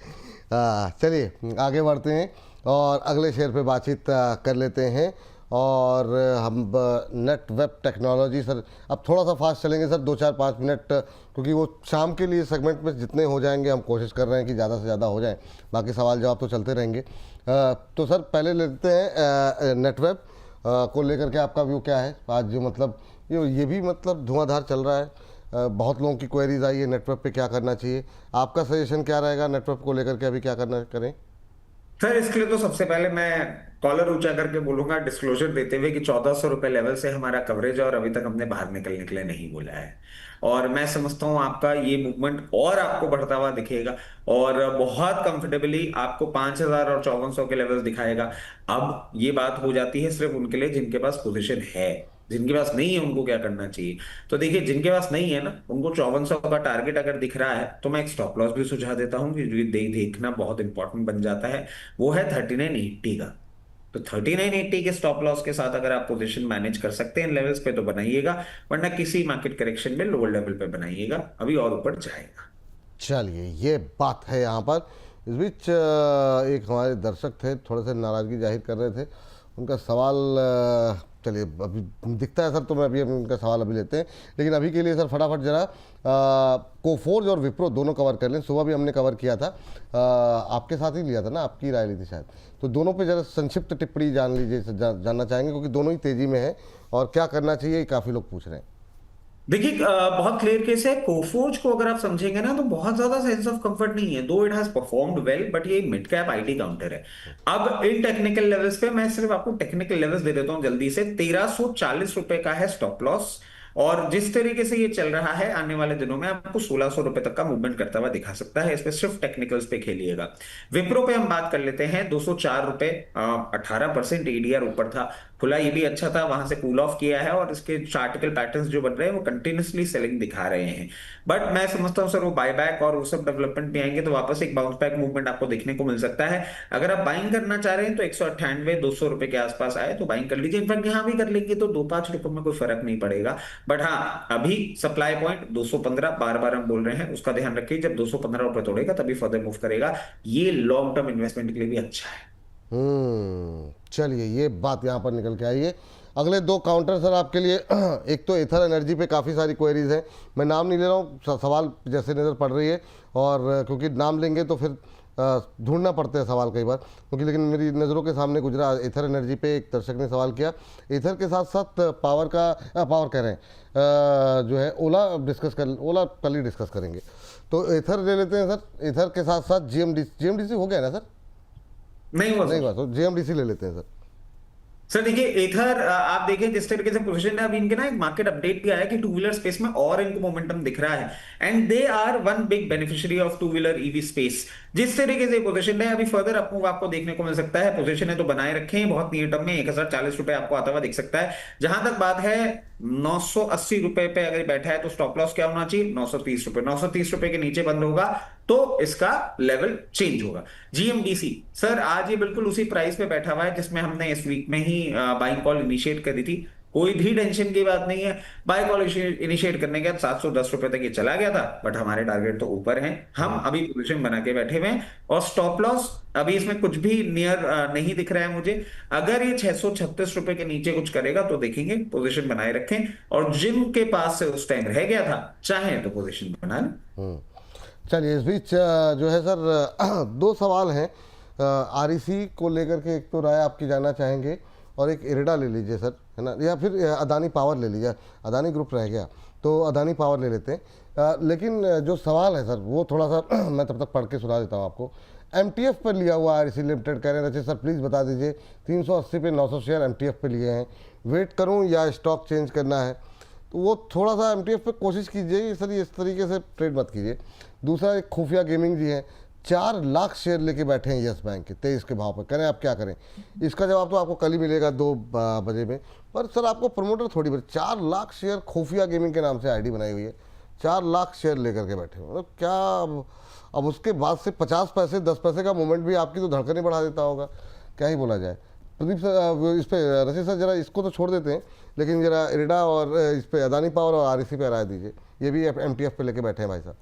चलिए आगे बढ़ते हैं और अगले शेयर पे बातचीत कर लेते हैं। और हम नेट वेब टेक्नोलॉजी सर, अब थोड़ा सा फास्ट चलेंगे सर, 2-4-5 मिनट, क्योंकि वो शाम के लिए सेगमेंट में जितने हो जाएंगे हम कोशिश कर रहे हैं कि ज़्यादा से ज़्यादा हो जाए, बाकी सवाल जवाब तो चलते रहेंगे। तो सर पहले लेते हैं नेटवेब को लेकर के आपका व्यू क्या है आज, जो मतलब ये भी मतलब धुआंधार चल रहा है, बहुत लोगों की क्वेरीज आई है नेटवर्क पे क्या करना चाहिए, आपका सजेशन क्या रहेगा नेटवर्क को लेकर के, अभी क्या करना करें? सर इसके लिए तो सबसे पहले मैं कॉलर ऊंचा करके बोलूंगा, डिस्क्लोजर देते हुए कि 1400 रुपए लेवल से हमारा कवरेज है और अभी तक हमने बाहर निकलने के लिए नहीं बोला है। और मैं समझता हूं आपका ये मूवमेंट और आपको बढ़ता हुआ दिखेगा और बहुत कंफर्टेबली आपको 5000 और 5400 के लेवल्स दिखाएगा। अब ये बात हो जाती है सिर्फ उनके लिए जिनके पास पोजीशन है, जिनके पास नहीं है उनको क्या करना चाहिए। तो देखिए, जिनके पास नहीं है ना, उनको 5400 का टारगेट अगर दिख रहा है तो मैं एक स्टॉप लॉस भी सुझा देता हूं कि देखना बहुत इंपॉर्टेंट बन जाता है। वो है 3980 का। तो 3980 के स्टॉप लॉस के साथ अगर आप पोजीशन मैनेज कर सकते हैं इन लेवल्स पे तो बनाइएगा, वरना किसी मार्केट करेक्शन में लोअर लेवल पे बनाइएगा, अभी और ऊपर जाएगा। चलिए ये बात है यहाँ पर। इस बीच एक हमारे दर्शक थे, थोड़े से नाराज़गी जाहिर कर रहे थे, उनका सवाल चलिए अभी दिखता है सर, तो मैं अभी उनका सवाल अभी लेते हैं, लेकिन अभी के लिए सर फटाफट जरा कोफोर्ज और विप्रो दोनों कवर कर लें। सुबह भी हमने कवर किया था, आपके साथ ही लिया था ना, आपकी राय ली थी शायद, तो दोनों पे जरा संक्षिप्त टिप्पणी जान लीजिए, जानना चाहेंगे क्योंकि दोनों ही तेज़ी में है और क्या करना चाहिए काफ़ी लोग पूछ रहे हैं। देखिए, बहुत क्लियर केस है। कोफोर्ज को अगर आप समझेंगे ना तो बहुत ज्यादा सेंस ऑफ कंफर्ट नहीं है, दो it has performed well, but ये मिड कैप आईटी काउंटर है। अब इन टेक्निकल लेवल्स पे मैं सिर्फ आपको टेक्निकल लेवल्स दे देता हूं जल्दी से। 1340 रुपए का है स्टॉप लॉस, और जिस तरीके से ये चल रहा है आने वाले दिनों में आपको 1600 रुपए तक का मूवमेंट करता हुआ दिखा सकता है। इस पे सिर्फ टेक्निकल्स पे खेलिएगा। विप्रो पे हम बात कर लेते हैं, 204 रुपए, 18% एडीआर ऊपर था, खुला ये भी अच्छा था, वहां से कूल ऑफ किया है और इसके चार्टिकल पैटर्न्स जो बन रहे हैं वो कंटिन्यूसली सेलिंग दिखा रहे हैं। बट मैं समझता हूं सर वो बायबैक और वो सब डेवलपमेंट में आएंगे तो वापस एक बाउंस बैक मूवमेंट आपको देखने को मिल सकता है। अगर आप बाइंग करना चाह रहे हैं तो 198-200 रुपए के आसपास आए तो बाइंग कर लीजिए। इनफैक्ट यहां भी कर लेंगे तो 2-5 रुपए में कोई फर्क नहीं पड़ेगा। बट हाँ, अभी सप्लाई पॉइंट 215 बार बार हम बोल रहे हैं, उसका ध्यान रखिए। जब 215 रुपए तोड़ेगा तभी फर्दर मूव करेगा। ये लॉन्ग टर्म इन्वेस्टमेंट के लिए भी अच्छा है। चलिए ये बात यहाँ पर निकल के आई है। अगले दो काउंटर सर आपके लिए, एक तो एथर एनर्जी पे काफ़ी सारी क्वेरीज हैं, मैं नाम नहीं ले रहा हूँ, सवाल जैसे नज़र पड़ रही है, और क्योंकि नाम लेंगे तो फिर ढूंढना पड़ते हैं सवाल कई बार, क्योंकि लेकिन मेरी नज़रों के सामने गुजरा एथर एनर्जी पे। एक दर्शक ने सवाल किया, एथर के साथ साथ पावर कह रहे हैं जो है ओला ओला कल ही डिस्कस करेंगे, तो एथर ले लेते हैं सर। एथर के साथ साथ जीएमडीसी हो गया ना सर? नहीं हुआ तो जीएमडीसी ले लेते हैं सर। सर देखिए, एथर आप देखिए जिस तरीके से पोजीशन है, अभी इनके ना एक मार्केट अपडेट भी आया कि टू व्हीलर स्पेस में और इनको मोमेंटम दिख रहा है, and they are one big beneficiary of two wheeler EV space. जिस तरीके से पोजीशन है, अभी फर्दर अप आपको देखने को मिल सकता है। पोजीशन है तो बनाए रखें, बहुत नियर टर्म में 1040 रुपए आपको आता हुआ दिख सकता है। जहां तक बात है 980 रुपए पे अगर बैठा है तो स्टॉप लॉस क्या होना चाहिए, 930 रुपए। 930 रुपए के नीचे बंद होगा तो इसका लेवल चेंज होगा। जीएमडीसी सर आज ये बिल्कुल उसी प्राइस पे बैठा हुआ है जिसमें हमने इस वीक में ही बाइंग कॉल इनिशिएट करी थी। कोई भी टेंशन की बात नहीं है। बाय कॉल इनिशिएट करने के बाद 710 रुपए तक ये चला गया था, बट हमारे टारगेट तो ऊपर हैं। हम अभी पोजीशन बना के बैठे हुए हैं और स्टॉप लॉस अभी इसमें कुछ भी नियर नहीं दिख रहा है मुझे। अगर ये 636 रुपए के नीचे कुछ करेगा तो देखेंगे, पोजीशन बनाए रखें। और जिनके पास से उस टाइम रह गया था चाहे तो पोजीशन बना लें। चलिए, इस बीच जो है सर दो सवाल हैं आरईसी को लेकर के। एक तो राय आपकी जानना चाहेंगे और एक इरेडा ले लीजिए सर, है ना, या फिर अदानी पावर ले लीजिए। अदानी ग्रुप रह गया तो अदानी पावर ले लेते हैं। लेकिन जो सवाल है सर वो थोड़ा सा मैं तब तक पढ़ के सुना देता हूँ आपको। एमटीएफ पर लिया हुआ आरईसी लिमिटेड कह रहे हैं, सर प्लीज़ बता दीजिए 380 पे 900 शेयर एमटीएफ पे लिए हैं, वेट करूँ या स्टॉक चेंज करना है? तो वो थोड़ा सा एमटीएफ पे कोशिश कीजिए सर, इस तरीके से ट्रेड मत कीजिए। दूसरा एक खुफिया गेमिंग जी है, 4 लाख शेयर लेके बैठे हैं यस बैंक के 23 के भाव पर। करें आप क्या करें? इसका जवाब तो आपको कल ही मिलेगा 2 बजे में। पर सर आपको प्रमोटर थोड़ी बड़े 4 लाख शेयर खुफिया गेमिंग के नाम से आईडी बनाई हुई है, 4 लाख शेयर लेकर के बैठे हो, मतलब क्या? अब उसके बाद से 50 पैसे 10 पैसे का मूवमेंट भी आपकी तो धड़कने बढ़ा देता होगा, क्या ही बोला जाए। प्रदीप सर, इस पे रशीद सर जरा इसको तो छोड़ देते हैं, लेकिन जरा इरेडा और इस पे अदानी पावर और आरईसी पे राय दीजिए। ये भी एमटीएफ पे लेके बैठे हैं भाई साहब।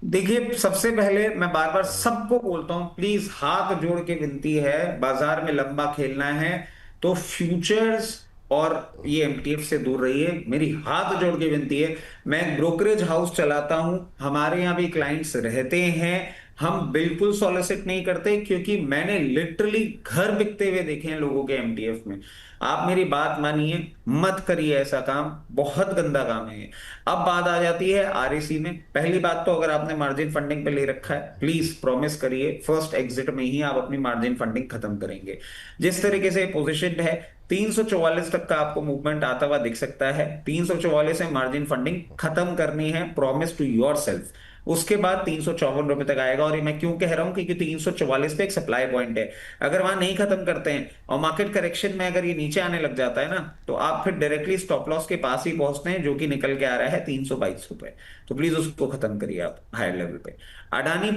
देखिए, सबसे पहले मैं बार बार सबको बोलता हूं, प्लीज हाथ जोड़ के विनती है, बाजार में लंबा खेलना है तो फ्यूचर्स और ये एमटीएफ से दूर रहिए। मेरी हाथ जोड़ के विनती है। मैं ब्रोकरेज हाउस चलाता हूं, हमारे यहाँ भी क्लाइंट्स रहते हैं, हम बिल्कुल सॉलिसिट नहीं करते, क्योंकि मैंने लिटरली घर बिकते हुए देखे हैं लोगों के एमटीएफ में। आप मेरी बात मानिए, मत करिए ऐसा काम, बहुत गंदा काम है ये। अब बात आ जाती है आरईसी में। पहली बात तो अगर आपने मार्जिन फंडिंग पे ले रखा है, प्लीज प्रॉमिस करिए फर्स्ट एग्जिट में ही आप अपनी मार्जिन फंडिंग खत्म करेंगे। जिस तरीके से पोजीशन है 344 तक का आपको मूवमेंट आता हुआ दिख सकता है। 344 से मार्जिन फंडिंग खत्म करनी है, प्रॉमिस टू योरसेल्फ। उसके बाद 354 रुपए तक आएगा। और ये मैं क्यों कह रहा हूं, क्योंकि 344 पे एक सप्लाई पॉइंट है। अगर वहां नहीं खत्म करते हैं और मार्केट करेक्शन में अगर ये नीचे आने लग जाता है ना, तो आप फिर डायरेक्टली स्टॉप लॉस के पास ही पहुंचते हैं, जो कि निकल के आ रहा है 322 रुपए। तो प्लीज उसको खत्म करिए आप हायर लेवल पे। अडानी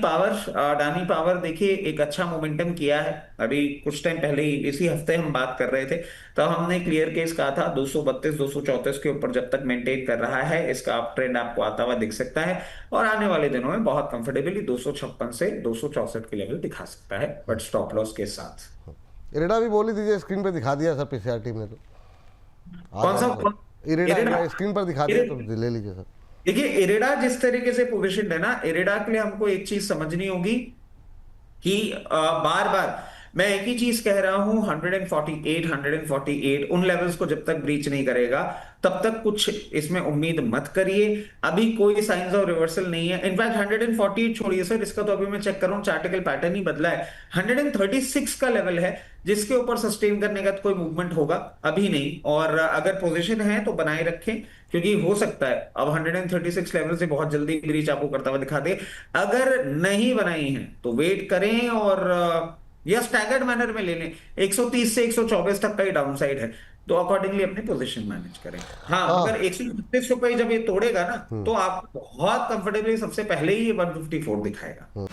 पावर देखिए एक अच्छा मोमेंटम किया है। अभी कुछ टाइम पहले ही इसी हफ्ते हम बात कर रहे थे, तब हमने क्लियर केस कहा था 232 234 के ऊपर जब तक मेंटेन कर रहा है, इसका अप ट्रेंड आपको आता हुआ दिख सकता है और आने वाले दिनों में बहुत कंफर्टेबली 256 से 264 के लेवल दिखा सकता है, बट स्टॉप लॉस के साथ। इरेडा भी बोली दीजिए, स्क्रीन पे दिखा दिया सर पीसीआर टीम ने। तो कौन सा? इरेडा स्क्रीन पर दिखा दिया, तो ले लीजिए सर। देखिए, इरेडा जिस तरीके से पोजीशन है ना, इरेडा के लिए हमको एक चीज समझनी होगी कि बार बार मैं एक ही चीज कह रहा हूं, 148 उन लेवल्स को जब तक ब्रीच नहीं करेगा तब तक कुछ इसमें उम्मीद मत करिए। अभी कोई साइंस ऑफ रिवर्सल नहीं है। इनफैक्ट 148 छोड़िए सर, इसका तो अभी मैं चेक कर रहा हूं, चार्टिकल पैटर्न ही बदला है। 136 का लेवल है जिसके ऊपर सस्टेन करने का कोई मूवमेंट होगा, अभी नहीं। और अगर पोजीशन है तो बनाए रखें, क्योंकि हो सकता है अब 136 लेवल से बहुत जल्दी ब्रीच आपको करता हुआ दिखा दे। अगर नहीं बनाई है तो वेट करें और या स्टैगर्ड मैनर में ले लें। 130 से 124 तक का ही डाउन साइड है, तो अकॉर्डिंगली अपनी पोजीशन मैनेज करें। हाँ, अगर 136 रुपए जब ये तोड़ेगा ना, तो आप बहुत कंफर्टेबली सबसे पहले ही 154 दिखाएगा।